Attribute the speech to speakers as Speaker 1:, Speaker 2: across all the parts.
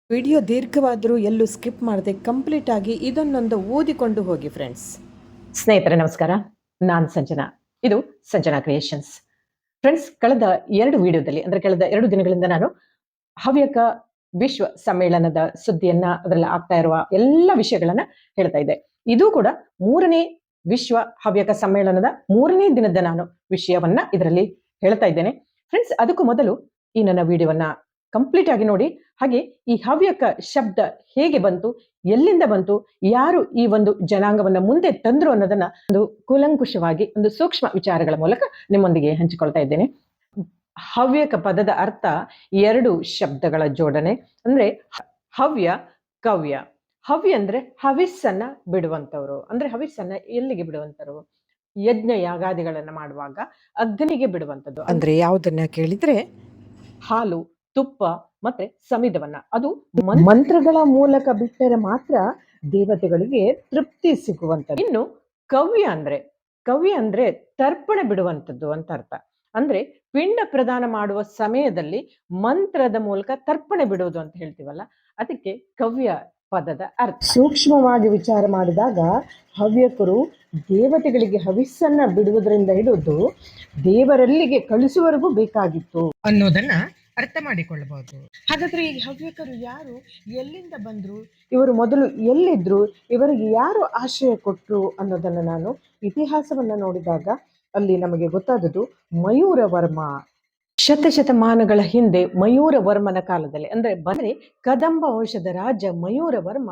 Speaker 1: Video ದೀರ್ಘವಾದರೂ ಎಲ್ಲೂ skip ಮಾಡದೆ complete ಆಗಿ ಇದನ್ನೊಂದು ಓದಿಕೊಂಡು ಹೋಗಿ ಫ್ರೆಂಡ್ಸ್.
Speaker 2: ಸ್ನೇಹಿತರೆ ನಮಸ್ಕಾರ, ನಾನು ಸಂಜನಾ. ಇದು ಸಂಜನಾ ಕ್ರಿಯೇಷನ್ಸ್. ಫ್ರೆಂಡ್ಸ್, ಕಳೆದ 2 ದಿನಗಳಿಂದ ನಾನು ಹವ್ಯಕ ವಿಶ್ವ ಸಮ್ಮೇಳನದ ಸುದ್ದಿಯನ್ನ, ಅದರಲ್ಲಿ ಆಗ್ತಾ ಇರುವ ಎಲ್ಲ ವಿಷಯಗಳನ್ನ ಹೇಳ್ತಾ ಇದ್ದೆ. ಇದು ಕೂಡ 3ನೇ ವಿಶ್ವ ಹವ್ಯಕ ಸಮ್ಮೇಳನದ 3ನೇ ದಿನದ ನಾನು ವಿಷಯವನ್ನ ಇದರಲ್ಲಿ ಹೇಳ್ತಾ ಇದ್ದೇನೆ. ಫ್ರೆಂಡ್ಸ್, ಅದಕ್ಕೂ ಮೊದಲು ಈ ನನ್ನ ವಿಡಿಯೋವನ್ನ ಕಂಪ್ಲೀಟ್ ಆಗಿ ನೋಡಿ. ಹಾಗೆ ಈ ಹವ್ಯಕ ಶಬ್ದ ಹೇಗೆ ಬಂತು, ಎಲ್ಲಿಂದ ಬಂತು, ಯಾರು ಈ ಒಂದು ಜನಾಂಗವನ್ನ ಮುಂದೆ ತಂದ್ರು ಅನ್ನೋದನ್ನ ಒಂದು ಕೂಲಂಕುಷವಾಗಿ ಒಂದು ಸೂಕ್ಷ್ಮ ವಿಚಾರಗಳ ಮೂಲಕ ನಿಮ್ಮೊಂದಿಗೆ ಹಂಚಿಕೊಳ್ತಾ ಇದ್ದೇನೆ. ಹವ್ಯಕ ಪದದ ಅರ್ಥ 2 ಶಬ್ದಗಳ ಜೋಡಣೆ. ಅಂದ್ರೆ ಹವ್ಯ, ಕವ್ಯ. ಹವ್ಯ ಅಂದ್ರೆ ಹವಿಸ್ಸನ್ನ ಬಿಡುವಂತವ್ರು, ಅಂದ್ರೆ ಹವಿಸ್ಸನ್ನ ಎಲ್ಲಿಗೆ ಬಿಡುವಂತರು? ಯಜ್ಞ ಯಾಗಾದಿಗಳನ್ನ ಮಾಡುವಾಗ ಅಗ್ನಿಗೆ ಬಿಡುವಂಥದ್ದು.
Speaker 1: ಅಂದ್ರೆ ಯಾವುದನ್ನ ಕೇಳಿದ್ರೆ
Speaker 2: ಹಾಲು, ತುಪ್ಪ ಮತ್ತೆ ಸಮಿಧವನ್ನ, ಅದು ಮಂತ್ರಗಳ ಮೂಲಕ ಬಿಟ್ಟರೆ ಮಾತ್ರ ದೇವತೆಗಳಿಗೆ ತೃಪ್ತಿ ಸಿಗುವಂಥದ್ದು. ಇನ್ನು ಕವ್ಯ ಅಂದ್ರೆ ತರ್ಪಣೆ ಬಿಡುವಂಥದ್ದು ಅಂತ ಅರ್ಥ. ಅಂದ್ರೆ ಪಿಂಡ ಪ್ರದಾನ ಮಾಡುವ ಸಮಯದಲ್ಲಿ ಮಂತ್ರದ ಮೂಲಕ ತರ್ಪಣೆ ಬಿಡುವುದು ಅಂತ ಹೇಳ್ತೀವಲ್ಲ, ಅದಕ್ಕೆ ಕವ್ಯ ಪದದ ಅರ್ಥ. ಸೂಕ್ಷ್ಮವಾಗಿ ವಿಚಾರ ಮಾಡಿದಾಗ ಹವ್ಯಕರು ದೇವತೆಗಳಿಗೆ ಹವಿಸ್ಸನ್ನ ಬಿಡುವುದರಿಂದ ಹಿಡಿದು ದೇವರಲ್ಲಿಗೆ ಕಳಿಸುವವರೆಗೂ ಬೇಕಾಗಿತ್ತು ಅನ್ನೋದನ್ನ ಅರ್ಥ ಮಾಡಿಕೊಳ್ಳಬಹುದು. ಹಾಗಾದ್ರೆ ಈ ಹವ್ಯಕರು ಯಾರು, ಎಲ್ಲಿಂದ ಬಂದ್ರು, ಇವರು ಮೊದಲು ಎಲ್ಲಿದ್ರು, ಇವರಿಗೆ ಯಾರು ಆಶ್ರಯ ಕೊಟ್ರು ಅನ್ನೋದನ್ನ ನಾನು ಇತಿಹಾಸವನ್ನ ನೋಡಿದಾಗ ಅಲ್ಲಿ ನಮಗೆ ಗೊತ್ತಾದದ್ದು ಮಯೂರ ವರ್ಮ. ಶತಶತಮಾನಗಳ ಹಿಂದೆ ಮಯೂರ ವರ್ಮನ ಕಾಲದಲ್ಲಿ, ಅಂದ್ರೆ ಕದಂಬ ವಂಶದ ರಾಜ ಮಯೂರ ವರ್ಮ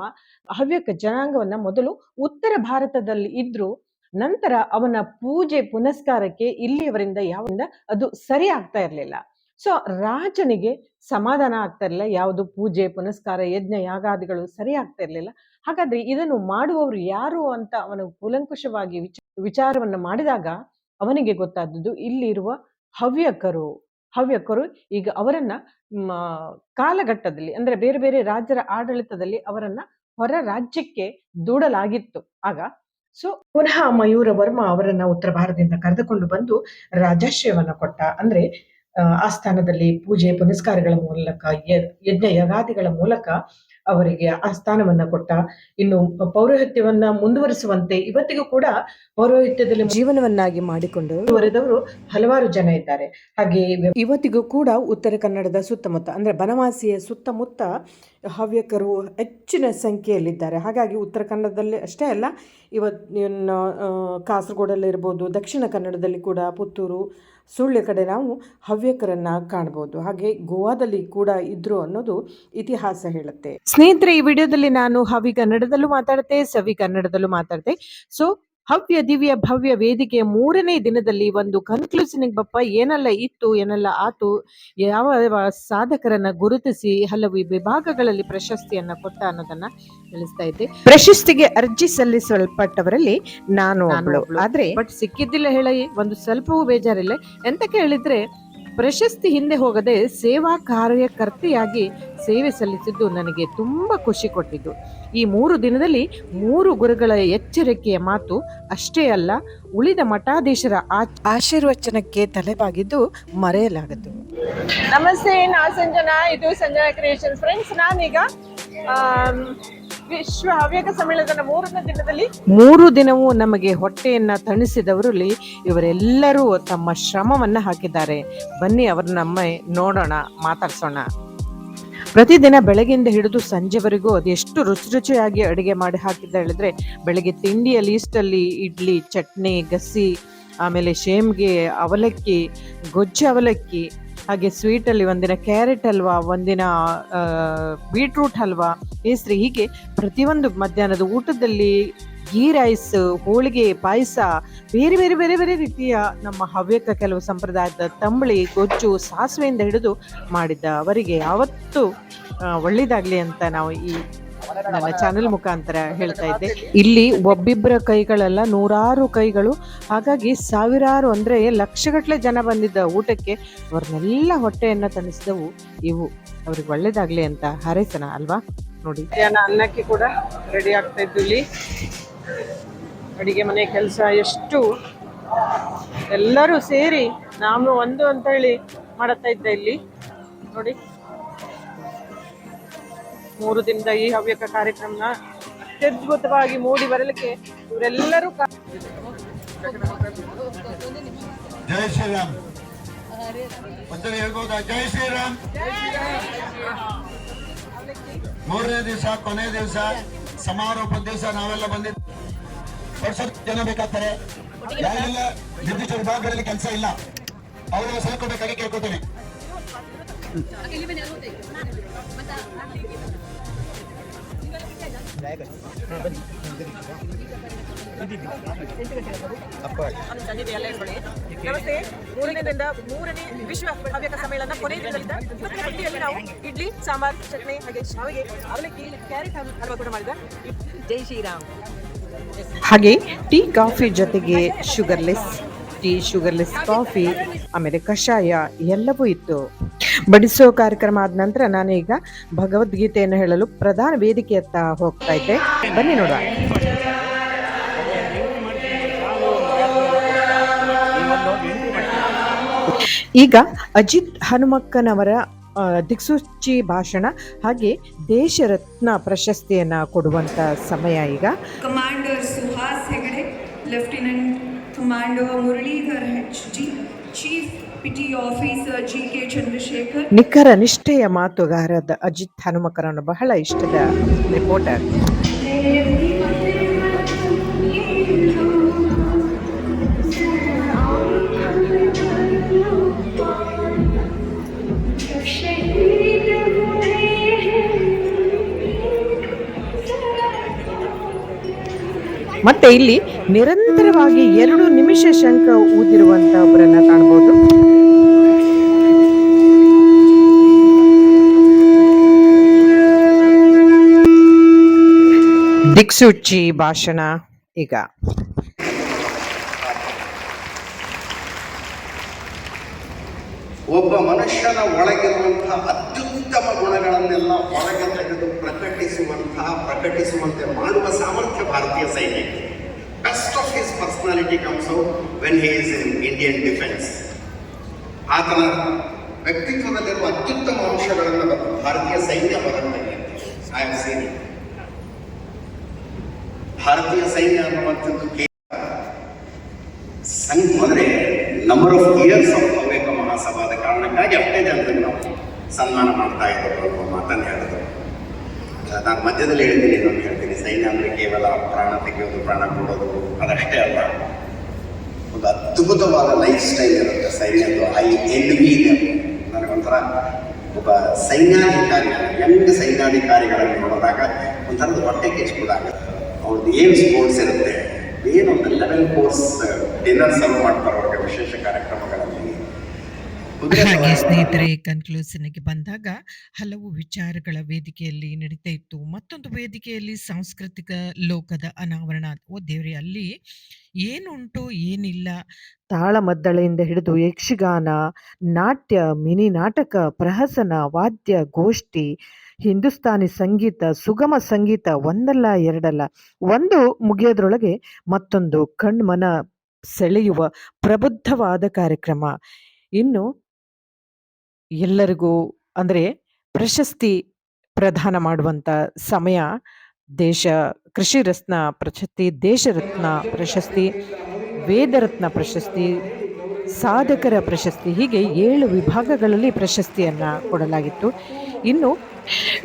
Speaker 2: ಹವ್ಯಕ ಜನಾಂಗವನ್ನ ಮೊದಲು ಉತ್ತರ ಭಾರತದಲ್ಲಿ ಇದ್ರು. ನಂತರ ಅವನ ಪೂಜೆ ಪುನಸ್ಕಾರಕ್ಕೆ ಇಲ್ಲಿಯವರಿಂದ ಯಾವಿಂದ ಅದು ಸರಿ ಆಗ್ತಾ ಇರ್ಲಿಲ್ಲ. ಸೊ ರಾಜನಿಗೆ ಸಮಾಧಾನ ಆಗ್ತಾ ಇರಲಿಲ್ಲ, ಯಾವುದು ಪೂಜೆ ಪುನಸ್ಕಾರ ಯಜ್ಞ ಯಾಗಾದಿಗಳು ಸರಿ ಆಗ್ತಾ ಇರ್ಲಿಲ್ಲ. ಹಾಗಾದ್ರೆ ಇದನ್ನು ಮಾಡುವವರು ಯಾರು ಅಂತ ಅವನು ಕೂಲಂಕುಷವಾಗಿ ವಿಚಾರವನ್ನು ಮಾಡಿದಾಗ ಅವನಿಗೆ ಗೊತ್ತಾದದ್ದು ಇಲ್ಲಿರುವ ಹವ್ಯಕರು ಈಗ ಅವರನ್ನ ಕಾಲಘಟ್ಟದಲ್ಲಿ, ಅಂದ್ರೆ ಬೇರೆ ಬೇರೆ ರಾಜ್ಯರ ಆಡಳಿತದಲ್ಲಿ ಅವರನ್ನ ಹೊರ ರಾಜ್ಯಕ್ಕೆ ದೂಡಲಾಗಿತ್ತು ಆಗ. ಸೊ ಪುನಃ ಮಯೂರ ವರ್ಮ ಅವರನ್ನ ಉತ್ತರ ಭಾರತದಿಂದ ಕರೆದುಕೊಂಡು ಬಂದು ರಾಜಾಶ್ರಯವನ್ನ ಕೊಟ್ಟ. ಅಂದ್ರೆ ಆಸ್ಥಾನದಲ್ಲಿ ಪೂಜೆ ಪುನಸ್ಕಾರಗಳ ಮೂಲಕ, ಯಜ್ಞ ಯಗಾದಿಗಳ ಮೂಲಕ ಅವರಿಗೆ ಆಸ್ಥಾನವನ್ನ ಕೊಟ್ಟ. ಇನ್ನು ಪೌರೋಹಿತ್ಯವನ್ನ ಮುಂದುವರಿಸುವಂತೆ ಇವತ್ತಿಗೂ ಕೂಡ ಪೌರೋಹಿತ್ಯದಲ್ಲಿ
Speaker 1: ಜೀವನವನ್ನಾಗಿ ಮಾಡಿಕೊಂಡು
Speaker 2: ಮುಂದುವರೆದವರು ಹಲವಾರು ಜನ ಇದ್ದಾರೆ. ಹಾಗೆ
Speaker 1: ಇವತ್ತಿಗೂ ಕೂಡ ಉತ್ತರ ಕನ್ನಡದ ಸುತ್ತಮುತ್ತ, ಅಂದ್ರೆ ಬನವಾಸಿಯ ಸುತ್ತಮುತ್ತ ಹವ್ಯಕರು ಹೆಚ್ಚಿನ ಸಂಖ್ಯೆಯಲ್ಲಿದ್ದಾರೆ. ಹಾಗಾಗಿ ಉತ್ತರ ಕನ್ನಡದಲ್ಲಿ ಅಷ್ಟೇ ಅಲ್ಲ, ಇವತ್ತು ಕಾಸರಗೋಡಲ್ಲಿರ್ಬೋದು, ದಕ್ಷಿಣ ಕನ್ನಡದಲ್ಲಿ ಕೂಡ ಪುತ್ತೂರು, ಸುಳ್ಯ ಕಡೆ ನಾವು ಹವ್ಯಕರನ್ನ ಕಾಣ್ಬೋದು. ಹಾಗೆ ಗೋವಾದಲ್ಲಿ ಕೂಡ ಇದ್ರು ಅನ್ನೋದು ಇತಿಹಾಸ ಹೇಳುತ್ತೆ. ಸ್ನೇಹಿತರೆ, ಈ ವಿಡಿಯೋದಲ್ಲಿ ನಾನು ಹವಿ ಕನ್ನಡದಲ್ಲೂ ಮಾತಾಡ್ತೆ, ಸವಿ ಕನ್ನಡದಲ್ಲೂ ಮಾತಾಡ್ತೆ. ಸೊ ಹವ್ಯ ದಿವ್ಯ ಭವ್ಯ ವೇದಿಕೆಯ 3ನೇ ದಿನದಲ್ಲಿ ಒಂದು ಕನ್ಕ್ಲೂಷನ್ಗೆ ಬಪ್ಪ ಏನೆಲ್ಲ ಇತ್ತು, ಏನೆಲ್ಲ ಆತು, ಯಾವ ಸಾಧಕರನ್ನ ಗುರುತಿಸಿ ಹಲವು ವಿಭಾಗಗಳಲ್ಲಿ ಪ್ರಶಸ್ತಿಯನ್ನ ಕೊಟ್ಟ ಅನ್ನೋದನ್ನ ತಿಳಿಸ್ತಾ ಇದ್ದೆ. ಪ್ರಶಸ್ತಿಗೆ ಅರ್ಜಿ ಸಲ್ಲಿಸಲ್ಪಟ್ಟವರಲ್ಲಿ ನಾನು ಆದ್ರೆ ಬಟ್ ಸಿಕ್ಕಿದ್ದಿಲ್ಲ ಹೇಳಿ ಒಂದು ಸ್ವಲ್ಪವೂ ಬೇಜಾರಿಲ್ಲ. ಎಂತಕ್ಕೆ ಹೇಳಿದ್ರೆ, ಪ್ರಶಸ್ತಿ ಹಿಂದೆ ಹೋಗದೆ ಸೇವಾ ಕಾರ್ಯಕರ್ತೆಯಾಗಿ ಸೇವೆ ಸಲ್ಲಿಸಿದ್ದು ನನಗೆ ತುಂಬಾ ಖುಷಿ ಕೊಟ್ಟಿದ್ದು. ಈ 3 ದಿನದಲ್ಲಿ 3 ಗುರುಗಳ ಎಚ್ಚರಿಕೆಯ ಮಾತು ಅಷ್ಟೇ ಅಲ್ಲ, ಉಳಿದ ಮಠಾಧೀಶರ ಆಶೀರ್ವಚನಕ್ಕೆ ತಲೆಬಾಗಿದ್ದು ಮರೆಯಲಾಗದು. ನಮಸ್ತೆ, ನಾ ಸಂಜನಾ, ಇದು ಸಂಜನಾ ಕ್ರಿಯೇಷನ್ಸ್. ಫ್ರೆಂಡ್ಸ್, ನಾನೀಗ ವಿಶ್ವ ಹವ್ಯಕ ಸಮ್ಮೇಳನದ 3ನೇ ದಿನದಲ್ಲಿ 3 ದಿನವೂ ನಮಗೆ ಹೊಟ್ಟೆಯನ್ನ ತಣಿಸಿದವರಲ್ಲಿ ಇವರೆಲ್ಲರೂ ತಮ್ಮ ಶ್ರಮವನ್ನ ಹಾಕಿದ್ದಾರೆ. ಬನ್ನಿ ಅವ್ರನ್ನ ನಮ್ಮ ನೋಡೋಣ, ಮಾತಾಡ್ಸೋಣ. ಪ್ರತಿದಿನ ಬೆಳಗ್ಗೆಯಿಂದ ಹಿಡಿದು ಸಂಜೆವರೆಗೂ ಅದೆಷ್ಟು ರುಚಿಯಾಗಿ ಅಡುಗೆ ಮಾಡಿ ಹಾಕಿದ್ದ ಹೇಳಿದ್ರೆ, ಬೆಳಗ್ಗೆ ತಿಂಡಿಯ ಲೀಸ್ಟಲ್ಲಿ ಇಡ್ಲಿ, ಚಟ್ನಿ, ಗಸಿ, ಆಮೇಲೆ ಶೇಮ್ಗೆ, ಅವಲಕ್ಕಿ, ಗೊಜ್ಜು ಅವಲಕ್ಕಿ, ಹಾಗೆ ಸ್ವೀಟಲ್ಲಿ ಒಂದಿನ ಕ್ಯಾರೆಟ್ ಹಲ್ವಾ, ಒಂದಿನ ಬೀಟ್ರೂಟ್ ಹಲ್ವಾ, ಕೇಸರಿ, ಹೀಗೆ ಪ್ರತಿಯೊಂದು ಮಧ್ಯಾಹ್ನದ ಊಟದಲ್ಲಿ ಗೀ ರೈಸ್, ಹೋಳಿಗೆ, ಪಾಯಸ, ಬೇರೆ ಬೇರೆ ಬೇರೆ ಬೇರೆ ರೀತಿಯ ನಮ್ಮ ಹವ್ಯಕ ಕೆಲವು ಸಂಪ್ರದಾಯದ ತಂಬಳಿ, ಗೊಜ್ಜು, ಸಾಸಿವೆಯಿಂದ ಹಿಡಿದು ಮಾಡಿದ್ದ ಅವರಿಗೆ ಯಾವತ್ತೂ ಒಳ್ಳೇದಾಗ್ಲಿ ಅಂತ ನಾವು ಈ ನನ್ನ ಚಾನೆಲ್ ಮುಖಾಂತರ ಹೇಳ್ತಾ ಇದ್ದೆ. ಇಲ್ಲಿ ಒಬ್ಬಿಬ್ಬರ ಕೈಗಳಲ್ಲ, 100 ಕೈಗಳು. ಹಾಗಾಗಿ ಸಾವಿರಾರು, ಅಂದ್ರೆ ಲಕ್ಷಗಟ್ಟಲೆ ಜನ ಬಂದಿದ್ದ ಊಟಕ್ಕೆ ಅವ್ರನ್ನೆಲ್ಲ ಹೊಟ್ಟೆಯನ್ನ ತಣಿಸಿದವು ಇವು. ಅವ್ರಿಗೆ ಒಳ್ಳೇದಾಗ್ಲಿ ಅಂತ ಹಾರೈಸೋಣ ಅಲ್ವಾ. ನೋಡಿ, ಅನ್ನಕ್ಕೆ ಕೂಡ ರೆಡಿ ಆಗ್ತಾ ಇದ್ದು. ಇಲ್ಲಿ ಅಡಿಗೆ ಮನೆ ಕೆಲಸ ಎಷ್ಟು ಎಲ್ಲರೂ ಸೇರಿ ನಾವು ಒಂದು ಅಂತ ಹೇಳಿ ಮಾಡುತ್ತಾ ಇದ್ದ. ಇಲ್ಲಿ ನೋಡಿ,
Speaker 2: 3 ದಿನದ ಈ ಹವ್ಯಕ ಕಾರ್ಯಕ್ರಮನ ಅತ್ಯದ್ಭುತವಾಗಿ ಮೂಡಿ ಬರಲಿಕ್ಕೆ ಇವರೆಲ್ಲರೂ
Speaker 3: ಜೈ ಶ್ರೀರಾಮ್ ಒಂದ್ಸಲ ಹೇಳ್ಬೋದಾ? ಜೈ ಶ್ರೀರಾಮ್. 3ನೇ ದಿವಸ ಕೊನೆ ದಿವಸ ಸಮಾರೋಪ ದಿವಸ ನಾವೆಲ್ಲ ಬಂದಿದ್ದು ಜನ ಬೇಕಾಗ್ತಾರೆ. ಯಾರೆಲ್ಲ ನಿರ್ದಿಷ್ಟ ವಿಭಾಗಗಳಲ್ಲಿ ಕೆಲಸ ಇಲ್ಲ ಅವರು ಸೇರ್ಕೋಬೇಕಾಗಿ ಕೇಳ್ಕೊತೇನೆ.
Speaker 2: ನಮಸ್ತೆ. 3ನೇ ದಿನದ 3ನೇ ವಿಶ್ವ ಹವ್ಯಕ ಸಮ್ಮೇಳನ ಕೊನೆಯ ದಿನದಲ್ಲಿದ್ದ ಇವತ್ತಿನ ನಾವು ಇಡ್ಲಿ, ಸಾಂಬಾರ್, ಚಟ್ನಿ ಹಾಗೆ ಶಾವಿಗೆ, ಅವಲಕ್ಕಿ, ಕ್ಯಾರೆಟ್ ಹಲ್ವಾ ಕೂಡ ಮಾಡಿದ. ಜೈ ಶ್ರೀರಾಮ್. ಹಾಗೆ ಟೀ ಕಾಫಿ ಜೊತೆಗೆ ಶುಗರ್ಲೆಸ್ ಟೀ, ಶುಗರ್ಲೆಸ್ ಕಾಫಿ, ಆಮೇಲೆ ಕಷಾಯ ಎಲ್ಲವೂ ಇತ್ತು. ಬಡಿಸೋ ಕಾರ್ಯಕ್ರಮ ಆದ ನಂತರ ನಾನು ಈಗ ಭಗವದ್ಗೀತೆಯನ್ನು ಹೇಳಲು ಪ್ರಧಾನ ವೇದಿಕೆಯತ್ತ ಹೋಗ್ತಾ ಇದ್ದೆ. ಬನ್ನಿ ನೋಡುವ. ಈಗ ಅಜಿತ್ ಹನುಮಕ್ಕನವರ ದಿಕ್ಸೂಚಿ ಭಾಷಣ ಹಾಗೆ ದೇಶ ರತ್ನ ಪ್ರಶಸ್ತಿಯನ್ನ ಕೊಡುವಂತ ಸಮಯ ಈಗ.
Speaker 4: Commander Suhas Hegde, lieutenant commander Muralidhar HG, chief PT officer GK Chandrashekhar.
Speaker 2: ನಿಖರ ನಿಷ್ಠೆಯ ಮಾತುಗಾರದ ಅಜಿತ್ ಹನುಮಕ್ಕರನ್ನು ಬಹಳ ಇಷ್ಟದ ರಿಪೋರ್ಟರ್. ಮತ್ತೆ ಇಲ್ಲಿ ನಿರಂತರವಾಗಿ 2 ನಿಮಿಷ ಶಂಖ ಊದಿರುವಂತ ಒಬ್ಬರನ್ನ ಕಾಣಬಹುದು. ದಿಕ್ಸೂಚಿ ಭಾಷಣ ಈಗ.
Speaker 5: ಒಬ್ಬ ಮನುಷ್ಯನ ಒಳಗಿರುವಂತಹ ಅತ್ಯುತ್ತಮ ಗುಣಗಳನ್ನೆಲ್ಲ ಹೊರಗೆ ತೆಗೆದು ಪ್ರಕಟಿಸುವಂತೆ ಮಾಡುವ ಸಾಮರ್ಥ್ಯ ಭಾರತೀಯ ಸೈನ್ಯಕ್ಕೆ. Best of his personality comes out when he is in Indian defence. ಆತನ ವ್ಯಕ್ತಿತ್ವದಲ್ಲಿರುವ ಅತ್ಯುತ್ತಮ ಅಂಶಗಳನ್ನು ಭಾರತೀಯ ಸೈನ್ಯ ಹೊರಗೆ ಐ ಹ್ಯಾವ್ ಸೀನ್ ಇಟ್. ಭಾರತೀಯ ಸೈನ್ಯ ಅನ್ನುವಂಥದ್ದು ಅಂದರೆ number of years of Havyaka ಮಹಾಸಭಾದ ಕಾರಣಕ್ಕಾಗಿ ಅಷ್ಟೇ ಜನರಿಗೆ ನಾವು ಸನ್ಮಾನ ಮಾಡ್ತಾ ಇದ್ದವರು ಅನ್ನೋ ಮಾತನ್ನು ಹೇಳಿದ್ರು. ನಾನು ಮಧ್ಯದಲ್ಲಿ ಹೇಳ್ತೀನಿ, ನಾನು ಹೇಳ್ತೀನಿ, ಸೈನ್ಯ ಅಂದರೆ ಕೇವಲ ಪ್ರಾಣ ತೆಗೆಯೋದು, ಪ್ರಾಣ ಕೊಡೋದು ಅದಷ್ಟೇ ಅಲ್ಲ, ಒಂದು ಅದ್ಭುತವಾದ ಲೈಫ್ ಸ್ಟೈಲ್ ಇರುತ್ತೆ ಸೈನ್ಯದ್ದು. ಎನ್ವಿ ನನಗೊಂಥರ ಒಬ್ಬ ಸೈನ್ಯಾಧಿಕಾರಿ, ಯಂಗ್ ಸೈನ್ಯಾಧಿಕಾರಿಗಳನ್ನು ನೋಡಿದಾಗ ಒಂಥರದ ಹೊಟ್ಟೆ ಕಿಚ್ಚಿಬಿಡಾಗುತ್ತೆ. ಅವ್ರದ್ದು ಏನು ಸ್ಪೋರ್ಟ್ಸ್ ಇರುತ್ತೆ, ಏನೊಂದು 11 ಕೋರ್ಸ್ ಡಿನ್ನರ್ ಸರ್ವ್ ಮಾಡ್ತಾರೆ ಅವ್ರಿಗೆ ವಿಶೇಷ ಕಾರ್ಯಕ್ರಮಗಳಲ್ಲಿ.
Speaker 2: ಹಾಗೆ ಸ್ನೇಹಿತರೆ, ಕನ್ಕ್ಲೂಷನ್ಗೆ ಬಂದಾಗ ಹಲವು ವಿಚಾರಗಳ ವೇದಿಕೆಯಲ್ಲಿ ನಡೀತಾ ಇತ್ತು. ಮತ್ತೊಂದು ವೇದಿಕೆಯಲ್ಲಿ ಸಾಂಸ್ಕೃತಿಕ ಲೋಕದ ಅನಾವರಣ. ಓ ದೇವ್ರೆ, ಅಲ್ಲಿ ಏನುಂಟು ಏನಿಲ್ಲ, ತಾಳಮದ್ದಳೆಯಿಂದ ಹಿಡಿದು ಯಕ್ಷಗಾನ, ನಾಟ್ಯ, ಮಿನಿ ನಾಟಕ, ಪ್ರಹಸನ, ವಾದ್ಯ, ಗೋಷ್ಠಿ, ಹಿಂದೂಸ್ತಾನಿ ಸಂಗೀತ, ಸುಗಮ ಸಂಗೀತ, ಒಂದಲ್ಲ ಎರಡಲ್ಲ, ಒಂದು ಮುಗಿಯೋದ್ರೊಳಗೆ ಮತ್ತೊಂದು ಕಣ್ಮನ ಸೆಳೆಯುವ ಪ್ರಬುದ್ಧವಾದ ಕಾರ್ಯಕ್ರಮ. ಇನ್ನು ಎಲ್ಲರಿಗೂ ಅಂದರೆ ಪ್ರಶಸ್ತಿ ಪ್ರದಾನ ಮಾಡುವಂಥ ಸಮಯ. ದೇಶ ಕೃಷಿ ರತ್ನ ಪ್ರಶಸ್ತಿ, ದೇಶ ರತ್ನ ಪ್ರಶಸ್ತಿ, ವೇದರತ್ನ ಪ್ರಶಸ್ತಿ, ಸಾಧಕರ ಪ್ರಶಸ್ತಿ, ಹೀಗೆ 7 ವಿಭಾಗಗಳಲ್ಲಿ ಪ್ರಶಸ್ತಿಯನ್ನು ಕೊಡಲಾಗಿತ್ತು. ಇನ್ನು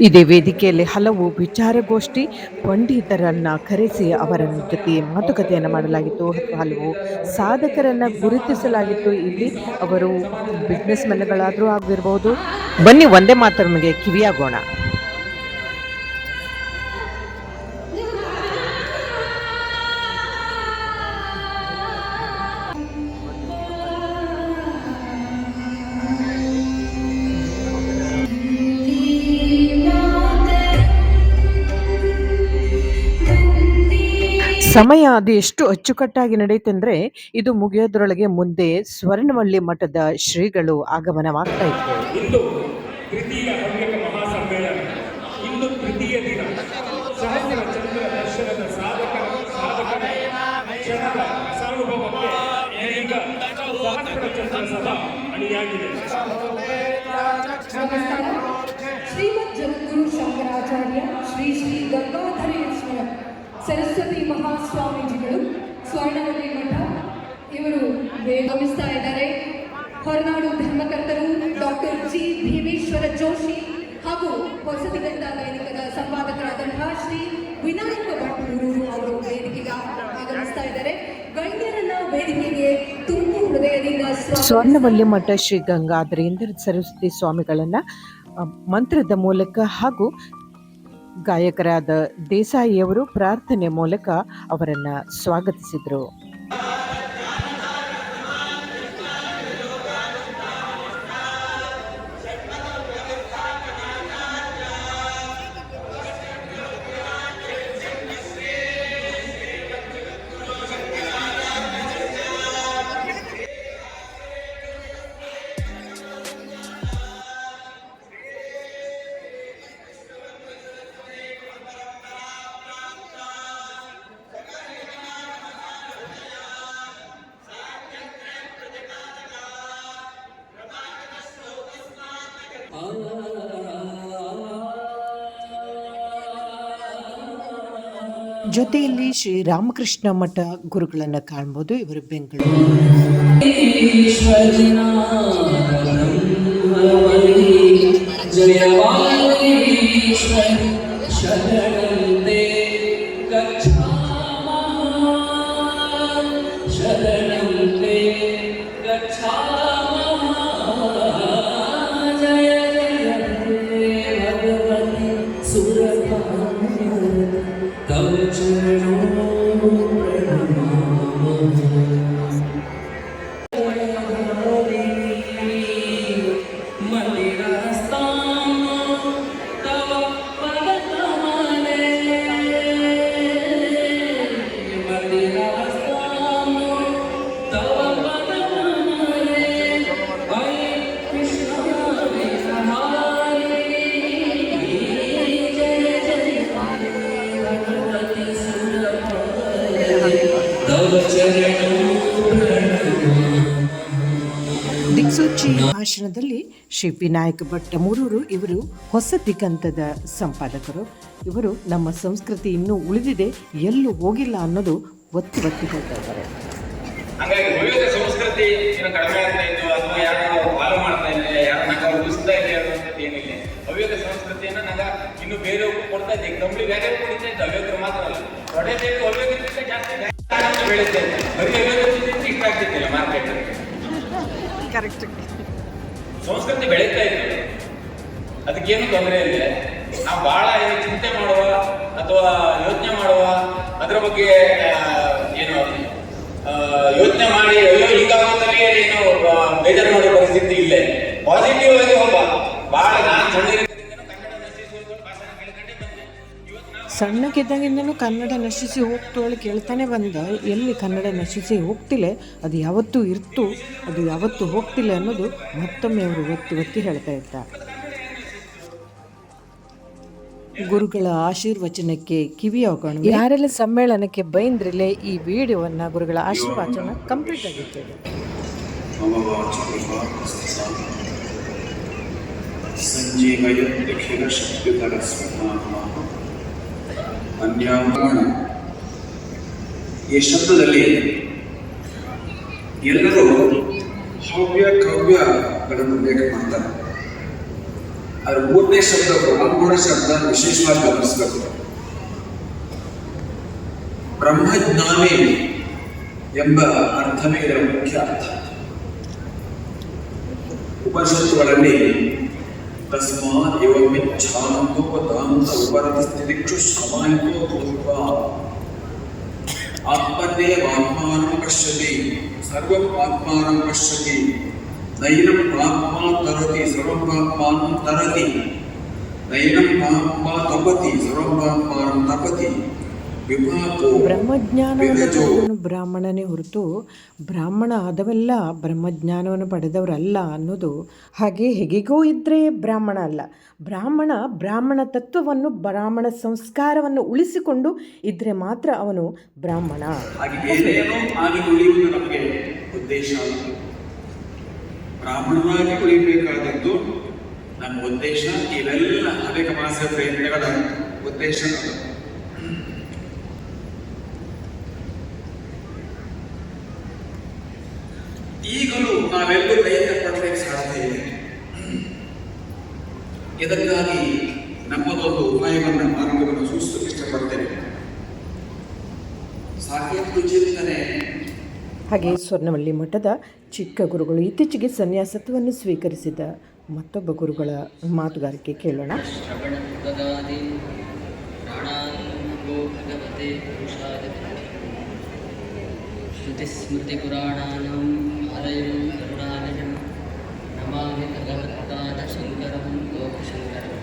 Speaker 2: ಇದೇ ವೇದಿಕೆಯಲ್ಲಿ ಹಲವು ವಿಚಾರಗೋಷ್ಠಿ, ಪಂಡಿತರನ್ನು ಕರೆಸಿ ಅವರ ಜೊತೆ ಮಾತುಕತೆಯನ್ನು ಮಾಡಲಾಗಿತ್ತು. ಹಲವು ಸಾಧಕರನ್ನು ಗುರುತಿಸಲಾಗಿತ್ತು. ಇಲ್ಲಿ ಅವರು ಬಿಸ್ನೆಸ್ ಮೆನ್ಗಳಾದರೂ ಆಗಿರ್ಬೋದು. ಬನ್ನಿ ಒಂದೇ ಮಾತರೊಂದಿಗೆ ಕಿವಿಯಾಗೋಣ. ಸಮಯ ಅದು ಎಷ್ಟು ಅಚ್ಚುಕಟ್ಟಾಗಿ ನಡೆಯುತ್ತೆಂದ್ರೆ, ಇದು ಮುಗಿಯೋದ್ರೊಳಗೆ ಮುಂದೆ ಸ್ವರ್ಣವಳ್ಳಿ ಮಠದ ಶ್ರೀಗಳು ಆಗಮನವಾಗ್ತಾ ಇತ್ತು.
Speaker 6: ಇಂದು ತೃತೀಯ ಹವ್ಯಕ ಮಹಾಸಮ್ಮೇಳನ, ಇಂದು ತೃತೀಯ ದಿನ. ಸಹಸ್ರ ಚಂದ್ರ ದರ್ಶನದ ಸಾಧಕರ ಕ್ಷಣದ ಸಾರ್ವಭೌಮಕ್ಕೆ ಈಗ ಸಹಸ್ರ ಚಂದ್ರ ಸಭಾ ಅಣಿಯಾಗಿದೆ.
Speaker 4: ಶ್ರೀಮದ್ ಜಗದ್ಗುರು ಶಂಕರ ಶಿವಾಚಾರ್ಯ ಶ್ರೀ ಶ್ರೀ ಗಂಗಾಧರೇಶ್ವರ ಸರಸ್ವತಿ ಮಹಾಸ್ವಾಮೀಜಿಗಳು ಸ್ವರ್ಣವಲ್ಲಿ ಮಠ ಇವರು ಗಮನಿಸ್ತಾ ಇದ್ದಾರೆ. ಹೊರನಾಡು ಧರ್ಮಕರ್ತರು ಡಾಕ್ಟರ್ ಜಿ ಭೀಮೇಶ್ವರ ಜೋಶಿ ಹಾಗೂ ಹೊಸತಿ ಗಂಗಾ ದೈನಿಕದ ಸಂಪಾದಕರಾದಂತಹ ಶ್ರೀ ವಿನಾಯಕ ಭಟ್ರು ಅವರು ವೇದಿಕೆಗೆ ಆಗಮಿಸ್ತಾ ಇದ್ದಾರೆ. ಗಣ್ಯರನ್ನ ವೇದಿಕೆಗೆ ತುಂಬು ಹೃದಯದಿಂದ
Speaker 2: ಸ್ವರ್ಣವಲ್ಲಿ ಮಠ ಶ್ರೀ ಗಂಗಾಧರೇಂದ್ರ ಸರಸ್ವತಿ ಸ್ವಾಮಿಗಳನ್ನ ಮಂತ್ರದ ಮೂಲಕ ಹಾಗೂ ಗಾಯಕರಾದ ದೇಸಾಯಿಯವರು ಪ್ರಾರ್ಥನೆ ಮೂಲಕ ಅವರನ್ನ ಸ್ವಾಗತಿಸಿದರು. ಜೊತೆಯಲ್ಲಿ ಶ್ರೀ ರಾಮಕೃಷ್ಣ ಮಠ ಗುರುಗಳನ್ನು ಕಾಣ್ಬೋದು. ಇವರು ಬೆಂಗಳೂರು. ದಿಕ್ಸೂಚಿ ಭಾಷಣದಲ್ಲಿ ಶ್ರೀ ವಿನಾಯಕ ಭಟ್ಟ ಮೂರೂರು ಇವರು ಹೊಸ ದಿಗಂತದ ಸಂಪಾದಕರು. ಇವರು ನಮ್ಮ ಸಂಸ್ಕೃತಿ ಇನ್ನೂ ಉಳಿದಿದೆ, ಎಲ್ಲೂ ಹೋಗಿಲ್ಲ ಅನ್ನೋದು ಒತ್ತಿ ಹೇಳ್ತಾ ಇದ್ದಾರೆ.
Speaker 7: ಹಾಗಾಗಿ ವಿವಿಧ ಸಂಸ್ಕೃತಿ ಇನ್ನು ಕಡಿಮೆ ಆಗ್ತಾ ಇದ್ದು ಅಥವಾ ಯಾರು ಫಾಲೋ ಮಾಡ್ತಾ ಇದ್ರೆ ಯಾರನ್ನ ಉಳಿಸ್ತಾ ಇದೆ ಅನ್ನೋದು ಏನಿಲ್ಲ. ಹವ್ಯಕ ಸಂಸ್ಕೃತಿಯನ್ನ ನಾಗ ಇನ್ನು ಬೇರೆಯವ್ರು ಕೊಡ್ತಾ ಇದ್ದೆ. ಕಂಪ್ಲೀಟ್ ಬೇರೆ ಕೊಡ್ತಾ ಇದ್ದೆ, ಹವ್ಯಕರು ಮಾತ್ರ ಅಲ್ಲ. ಹೊಡೆ ಬೇಕು ಹವ್ಯಕರಿಗಿಂತ ಜಾಸ್ತಿ ಬೆಳೀತಾ ಇದ್ದೆ. ಬರೀ ಹವ್ಯಕರಿಗಿಂತ ಇಷ್ಟ ಆಗ್ತಿದ್ದಿಲ್ಲ ಮಾರ್ಕೆಟ್.
Speaker 1: ಕರೆಕ್ಟ್.
Speaker 7: ಸಂಸ್ಕೃತಿ ಬೆಳೀತಾ ಇತ್ತು, ಅದಕ್ಕೇನು ತೊಂದರೆ ಇಲ್ಲ. ನಾವು ಬಹಳ ಚಿಂತೆ ಮಾಡುವ ಅಥವಾ ಯೋಚನೆ ಮಾಡುವ ಅದ್ರ ಬಗ್ಗೆ ಏನು ಯೋಚನೆ ಮಾಡಿ ಅಯ್ಯೋ ಹೀಗಾಗೋದಲ್ಲಿ ಏನು ಬೇಜಾರು ಮಾಡೋ ಪರಿಸ್ಥಿತಿ ಇಲ್ಲ. ಪಾಸಿಟಿವ್ ಆಗಿ ಒಬ್ಬ ಬಹಳ ನಾನು
Speaker 1: ಸಣ್ಣಕ್ಕಿದ್ದಾಗಿಂದನೂ ಕನ್ನಡ ನಶಿಸಿ ಹೋಗ್ತೋಳು ಕೇಳ್ತಾನೆ ಬಂದ. ಎಲ್ಲಿ ಕನ್ನಡ ನಶಿಸಿ ಹೋಗ್ತಿಲ್ಲ, ಅದು ಯಾವತ್ತೂ ಇರ್ತು, ಅದು ಯಾವತ್ತೂ ಹೋಗ್ತಿಲ್ಲ ಅನ್ನೋದು ಮತ್ತೊಮ್ಮೆ ಅವರು ಒತ್ತಿ ಹೇಳ್ತಾ ಇದ್ದಾರೆ. ಗುರುಗಳ ಆಶೀರ್ವಚನಕ್ಕೆ ಕಿವಿಯೋಗೋಣ. ಯಾರೆಲ್ಲ ಸಮ್ಮೇಳನಕ್ಕೆ ಬೈಂದ್ರಿಲೆ ಈ ವಿಡಿಯೋವನ್ನು ಗುರುಗಳ ಆಶೀರ್ವಚನ ಕಂಪ್ಲೀಟ್ ಆಗಿರ್ತದೆ.
Speaker 8: ಸಂಜೀವಯ ದಕ್ಷಿಣ ಶಕ್ತಿಧರ ಅನ್ಯಾಮಣ ಈ ಶಬ್ದದಲ್ಲಿ ಎಲ್ಲರೂ ಹವ್ಯ ಕವ್ಯಗಳನ್ನು ಉಲ್ಲೇಖ ಮಾಡ್ತಾರೆ. ಅದರ ಮೂರನೇ ಶಬ್ದ ಬ್ರಾಹ್ಮಣ ಶಬ್ದ ವಿಶೇಷವಾಗಿ ಗಮನಿಸಬೇಕು. ಬ್ರಹ್ಮಜ್ಞಾನಿ ಎಂಬ ಅರ್ಥವೇ ಇದರ ಮುಖ್ಯ ಅರ್ಥ. ಉಪನಿಷತ್ತುಗಳಲ್ಲಿ ತಸ್ಮಾತ್ ಏವಮಿಚ್ಛಾನಂದೋ ದಾಂತ ಉಪರತ ಸ್ಥಿತಿಕ್ಷು ಸಮಾಹಿತೋ ಭೂತ್ವ ಆತ್ಮನ್ಯೇವಾತ್ಮಾನಂ ಪಶ್ಯತಿ ಸರ್ವಂ ಆತ್ಮಾನಂ ಪಶ್ಯತಿ ನೈನಂ ಆತ್ಮಾ ತರತಿ ಸರ್ವಂ ಆತ್ಮಾನಂ ತರತಿ ನೈನಂ ಆತ್ಮಾ ತಪತಿ ಸರ್ವಂ ಆತ್ಮಾನಂ ತಪತಿ.
Speaker 1: ಬ್ರಹ್ಮಜ್ಞಾನವನ್ನು ಬ್ರಾಹ್ಮಣನೇ ಹೊರತು ಬ್ರಾಹ್ಮಣ ಆದವೆಲ್ಲ ಬ್ರಹ್ಮಜ್ಞಾನವನ್ನು ಪಡೆದವರಲ್ಲ ಅನ್ನೋದು ಹಾಗೆ ಹೇಗೆಗೋ ಇದ್ದರೆ ಬ್ರಾಹ್ಮಣ ಅಲ್ಲ. ಬ್ರಾಹ್ಮಣ ತತ್ವವನ್ನು ಬ್ರಾಹ್ಮಣ ಸಂಸ್ಕಾರವನ್ನು ಉಳಿಸಿಕೊಂಡು ಇದ್ದರೆ ಮಾತ್ರ ಅವನು ಬ್ರಾಹ್ಮಣ.
Speaker 8: ಆಗಿ ಉಳಿಯುವುದು ನಮಗೆ ಉದ್ದೇಶ. ಬ್ರಾಹ್ಮಣನಾಗಿ ಉಳಿಯಬೇಕಾದದ್ದು ನಮ್ಮ ಉದ್ದೇಶ, ಇವೆಲ್ಲ ಹವ್ಯಕ ಮಹಾಸಭಾ ಪ್ರಯತ್ನಗಳ ಉದ್ದೇಶ ಅದು. ಈಗಲೂ ನಾವೆಲ್ಲರೂ ಪ್ರಯತ್ನ ಪಡಬೇಕು ಸಾಧ್ಯ ಇದೆ. ಇದಕ್ಕಾಗಿ ನಮ್ಮದೊಂದು ಉಪಾಯವನ್ನು ಮಾರ್ಗವನ್ನು ಸೂಚಿಸಲು ಇಷ್ಟಪಡ್ತೇನೆ. ಸಾಕಷ್ಟು ಚಿಂತನೆ.
Speaker 1: ಹಾಗೆ ಸ್ವರ್ಣವಳ್ಳಿ ಮಠದ ಚಿಕ್ಕ ಗುರುಗಳು ಇತ್ತೀಚೆಗೆ ಸನ್ಯಾಸತ್ವವನ್ನು ಸ್ವೀಕರಿಸಿದ ಮತ್ತೊಬ್ಬ ಗುರುಗಳ ಮಾತುಗಾರಿಕೆ ಕೇಳೋಣ.
Speaker 9: ಶ್ರುತಿಸ್ಮೃತಿಪುರಾಣಾನಾಂ ಆಲಯಂ ಕರುಣಾಲಯಂ ನಮಾಮಿ ಭಗವತ್ಪಾದ ಶಂಕರಂ ಲೋಕಶಂಕರಂ.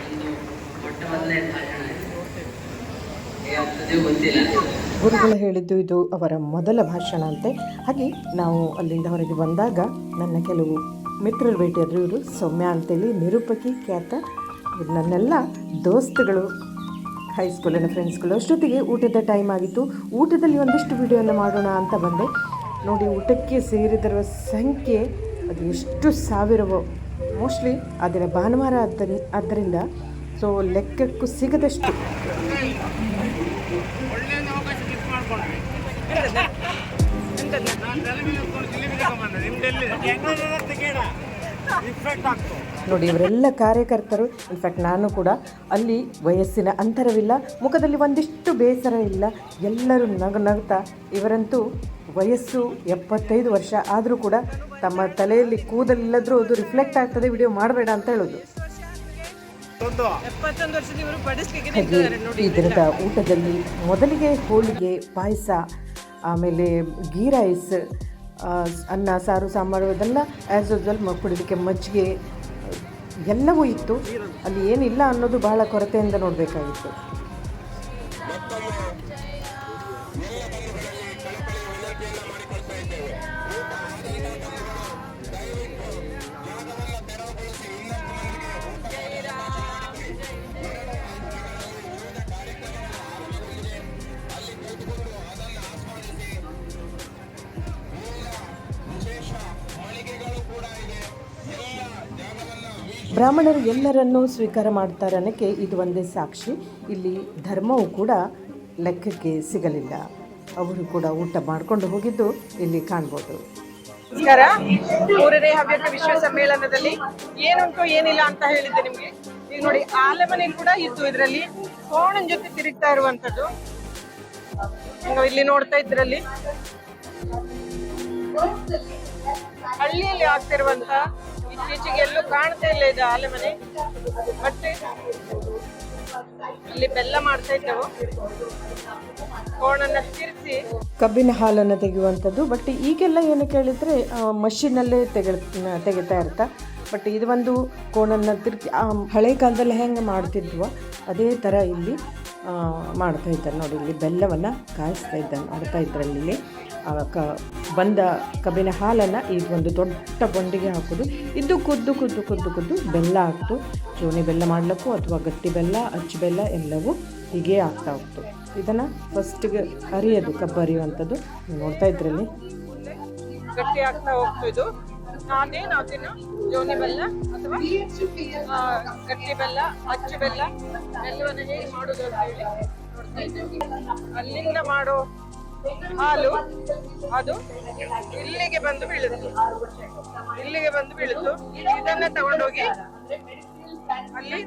Speaker 9: ಒಂದು ಮೊಟ್ಟಮೊದಲನೇ ಭಾಷಣ ಆಗ್ತದೆ ಗೊತ್ತಿಲ್ಲ.
Speaker 1: ಗುರುಗಳು ಹೇಳಿದ್ದು ಇದು ಅವರ ಮೊದಲ ಭಾಷಣ ಅಂತೆ. ಹಾಗೆ ನಾವು ಅಲ್ಲಿಂದ ಹೊರಗೆ ಬಂದಾಗ ನನ್ನ ಕೆಲವು ಮಿತ್ರರು ಭೇಟಿಯಾದರು. ಇವರು ಸೌಮ್ಯ ಅಂತೇಳಿ ನಿರೂಪಕಿ ಖ್ಯಾತ. ಇವ್ರು ನನ್ನೆಲ್ಲ ದೋಸ್ತುಗಳು, ಹೈಸ್ಕೂಲಿನ ಫ್ರೆಂಡ್ಸ್ಗಳು. ಅಷ್ಟೊತ್ತಿಗೆ ಊಟದ ಟೈಮ್ ಆಗಿತ್ತು. ಊಟದಲ್ಲಿ ಒಂದಿಷ್ಟು ವಿಡಿಯೋನ ಮಾಡೋಣ ಅಂತ ಬಂದೆ. ನೋಡಿ, ಊಟಕ್ಕೆ ಸೇರಿದರ ಸಂಖ್ಯೆ ಅದು ಎಷ್ಟು ಸಾವಿರವೋ. ಮೋಸ್ಟ್ಲಿ ಆ ದಿನ ಭಾನುವಾರ ಆದ್ದರಿಂದ ಸೊ ಲೆಕ್ಕಕ್ಕೂ ಸಿಗದಷ್ಟು. ನೋಡಿ, ಇವರೆಲ್ಲ ಕಾರ್ಯಕರ್ತರು. ಇನ್ಫ್ಯಾಕ್ಟ್ ನಾನು ಕೂಡ ಅಲ್ಲಿ ವಯಸ್ಸಿನ ಅಂತರವಿಲ್ಲ, ಮುಖದಲ್ಲಿ ಒಂದಿಷ್ಟು ಬೇಸರ ಇಲ್ಲ. ಎಲ್ಲರೂ ನಗುತ್ತಾ, ಇವರಂತೂ ವಯಸ್ಸು 75 ವರ್ಷ ಆದರೂ ಕೂಡ ತಮ್ಮ ತಲೆಯಲ್ಲಿ ಕೂದಲಿಲ್ಲದ್ರೂ ಅದು ರಿಫ್ಲೆಕ್ಟ್ ಆಗ್ತದೆ, ವಿಡಿಯೋ ಮಾಡಬೇಡ ಅಂತ ಹೇಳೋದು. ಹಾಗೆ ಈ ದಿನದ ಊಟದಲ್ಲಿ ಮೊದಲಿಗೆ ಹೋಳಿಗೆ, ಪಾಯಸ, ಆಮೇಲೆ ಗೀ ರೈಸ್, ಅನ್ನ, ಸಾರು, ಸಾಂಬಾರು, ಇದೆಲ್ಲ ಆ್ಯಸ್ ಯೂಸ್ವಲ್. ಕುಡಿಲಿಕ್ಕೆ ಮಜ್ಜಿಗೆ ಎಲ್ಲವೂ ಇತ್ತು. ಅಲ್ಲಿ ಏನಿಲ್ಲ ಅನ್ನೋದು ಬಹಳ ಕೊರತೆಯಿಂದ ನೋಡಬೇಕಾಗಿತ್ತು. ಬ್ರಾಹ್ಮಣರು ಎಲ್ಲರನ್ನೂ ಸ್ವೀಕಾರ ಮಾಡ್ತಾರೆ ಅನ್ನೋಕ್ಕೆ ಇದು ಒಂದೇ ಸಾಕ್ಷಿ. ಇಲ್ಲಿ ಧರ್ಮವು ಕೂಡ ಲೆಕ್ಕಕ್ಕೆ ಸಿಗಲಿಲ್ಲ. ಅವರು ಕೂಡ ಊಟ ಮಾಡಿಕೊಂಡು ಹೋಗಿದ್ದು ಇಲ್ಲಿ ಕಾಣ್ಬೋದು.
Speaker 2: ನಮಸ್ಕಾರ. 3ನೇ ಹವ್ಯಕ ವಿಶ್ವ ಸಮ್ಮೇಳನದಲ್ಲಿ ಏನುಂಟು ಏನಿಲ್ಲ ಅಂತ ಹೇಳಿದ್ದೆ ನಿಮ್ಗೆ. ಈಗ ನೋಡಿ, ಆಲೆಮನೆ ಕೂಡ ಇತ್ತು ಇದರಲ್ಲಿ. ಕೋಣನ ಜೊತೆ ತಿರುಗ್ತಾ ಇರುವಂತದ್ದು ಇಲ್ಲಿ ನೋಡ್ತಾ ಇದ್ರಲ್ಲಿ. ಹಳ್ಳಿಯಲ್ಲಿ ಆಗ್ತಿರುವಂತ, ಇತ್ತೀಚೆಗೆ ಎಲ್ಲೂ ಕಾಣ್ತಾ ಇಲ್ಲ ಇದು ಆಲೆಮನೆ. ಮತ್ತೆ ಇಲ್ಲಿ ಬೆಲ್ಲ ಮಾಡ್ತಾ ಇದ್ದೆವು, ಕೋಣನ್ನ ತಿರ್ಸಿ
Speaker 1: ಕಬ್ಬಿನ ಹಾಲನ್ನು ತೆಗೆಯುವಂಥದ್ದು. ಬಟ್ ಈಗೆಲ್ಲ ಏನು ಕೇಳಿದರೆ ಮಷಿನಲ್ಲೇ ತೆಗಿತಾ ಇರ್ತಾ. ಬಟ್ ಇದು ಒಂದು ಕೋಣನ್ನು ತಿರುಗಿ ಹಳೆ ಕಾಲದಲ್ಲಿ ಹೆಂಗೆ ಮಾಡ್ತಿದ್ವೋ ಅದೇ ಥರ ಇಲ್ಲಿ ಮಾಡ್ತಾ ಇದ್ದಾರೆ. ನೋಡಿ, ಇಲ್ಲಿ ಬೆಲ್ಲವನ್ನು ಕಾಯಿಸ್ತಾ ಇದ್ದಾನೆ, ನೋಡ್ತಾ ಇದ್ರಲ್ಲಿ. ಇಲ್ಲಿ ಬಂದ ಕಬ್ಬಿನ ಹಾಲನ್ನು ಈ ಒಂದು ದೊಡ್ಡ ಬಂಡಿಗೆ ಹಾಕೋದು. ಇದು ಕುದ್ದು ಕುದ್ದು ಕುದ್ದು ಕುದ್ದು ಬೆಲ್ಲ ಆಗ್ತು. ಚೋನಿ ಬೆಲ್ಲ ಮಾಡಲಿಕ್ಕೂ ಅಥವಾ ಗಟ್ಟಿ ಬೆಲ್ಲ, ಅಚ್ಚು ಬೆಲ್ಲ ಎಲ್ಲವೂ ಹೀಗೆ ಆಗ್ತಾ ಹೋಗ್ತು. ಇದನ್ನು ಫಸ್ಟಿಗೆ ಅರಿಯೋದು, ಕಬ್ಬು ಅರಿಯುವಂಥದ್ದು ನೋಡ್ತಾ ಇದ್ರಲ್ಲಿ.
Speaker 2: ಗಟ್ಟಿ ಆಗ್ತಾ ಹೋಗ್ತು. ಇದು ನಾವೇನು ಜೋನಿ ಬೆಲ್ಲ ಅಥವಾ ಗಟ್ಟಿ ಬೆಲ್ಲ, ಅಚ್ಚು ಬೆಲ್ಲ ಎಲ್ಲವನ್ನು ಹೇಗೆ ಮಾಡೋದು ಅಂತ ಹೇಳಿ ನೋಡ್ತಾ ಇದ್ದೇವೆ. ಅಲ್ಲಿಂದ ಮಾಡೋ ಹಾಲು ಅದು ಇಲ್ಲಿಗೆ ಬಂದು ಬೀಳುತ್ತೆ. ಇದನ್ನ ತಗೊಂಡೋಗಿ ಅಲ್ಲಿ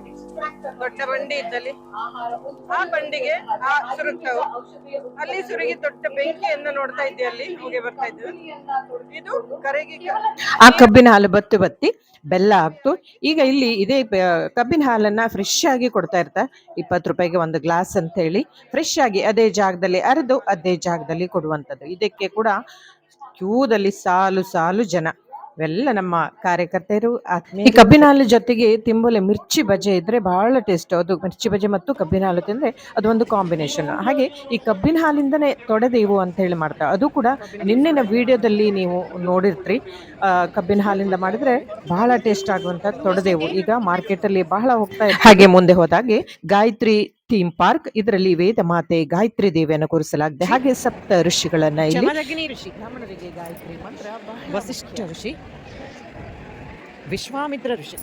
Speaker 2: ದೊಡ್ಡ ಬಂಡಿ ಇದ್ದಲ್ಲಿ ಆ ಬಂಡಿಗೆ ಸುರುತ್ತವು. ಅಲ್ಲಿ ಸುರುಗಿ ದೊಡ್ಡ ಬೆಂಕಿಯನ್ನ ನೋಡ್ತಾ ಇದ್ದೆ, ಅಲ್ಲಿ ಹೋಗಿ ಬರ್ತಾ ಇದ್ವಿ. ಇದು ಕರೆಗೆ
Speaker 10: ಆ ಕಬ್ಬಿನ ಹಾಲು ಬತ್ತಿ ಬೆಲ್ಲ ಆಗ್ತು. ಈಗ ಇಲ್ಲಿ ಇದೇ ಕಬ್ಬಿನ ಹಾಲನ್ನ ಫ್ರೆಶ್ ಆಗಿ ಕೊಡ್ತಾ ಇರ್ತಾರೆ. 20 ರೂಪಾಯಿಗೆ ಒಂದು ಗ್ಲಾಸ್ ಅಂತ ಹೇಳಿ ಫ್ರೆಶ್ ಆಗಿ ಅದೇ ಜಾಗದಲ್ಲಿ ಅರೆದು ಅದೇ ಜಾಗದಲ್ಲಿ ಕೊಡುವಂಥದ್ದು. ಇದಕ್ಕೆ ಕೂಡ ಕ್ಯೂದಲ್ಲಿ ಸಾಲು ಜನ. ಇವೆಲ್ಲ ನಮ್ಮ ಕಾರ್ಯಕರ್ತರು ಆತ್ಮೀಯ. ಈ ಕಬ್ಬಿನ ಹಾಲು ಜೊತೆಗೆ ತಿಂಬುಲೆ ಮಿರ್ಚಿ ಬಜೆ ಇದ್ರೆ ಬಹಳ ಟೇಸ್ಟ್. ಅದು ಮಿರ್ಚಿ ಬಜೆ ಮತ್ತು ಕಬ್ಬಿನ ಹಾಲು ತಿಂದ್ರೆ ಅದು ಒಂದು ಕಾಂಬಿನೇಷನ್. ಹಾಗೆ ಈ ಕಬ್ಬಿನ ಹಾಲಿಂದನೇ ತೊಡೆದೇವು ಅಂತ ಹೇಳಿ ಮಾಡ್ತಾರೆ. ಅದು ಕೂಡ ನಿನ್ನೆನ ವಿಡಿಯೋದಲ್ಲಿ ನೀವು ನೋಡಿರ್ತೀರಿ. ಕಬ್ಬಿನ ಹಾಲಿಂದ ಮಾಡಿದ್ರೆ ಬಹಳ ಟೇಸ್ಟ್ ಆಗುವಂತ ತೊಡೆದೇವು ಈಗ ಮಾರ್ಕೆಟ್ ಅಲ್ಲಿ ಬಹಳ ಹೋಗ್ತಾ ಇದೆ. ಹಾಗೆ ಮುಂದೆ ಹೋದಾಗೆ ಗಾಯತ್ರಿ ಥೀಮ್ ಪಾರ್ಕ್, ಇದರಲ್ಲಿ ವೇದ ಮಾತೆ ಗಾಯತ್ರಿ ದೇವಿಯನ್ನು ಕೂರಿಸಲಾಗಿದೆ. ಹಾಗೆ ಸಪ್ತ ಋಷಿಗಳನ್ನ ಇಲ್ಲಿ ಋಷಿ, ಬ್ರಾಹ್ಮಣರಿಗೆ ಗಾಯತ್ರಿ ಮಂತ್ರ, ವಸಿಷ್ಠ ಋಷಿ, ವಿಶ್ವಾಮಿತ್ರ ಋಷಿ,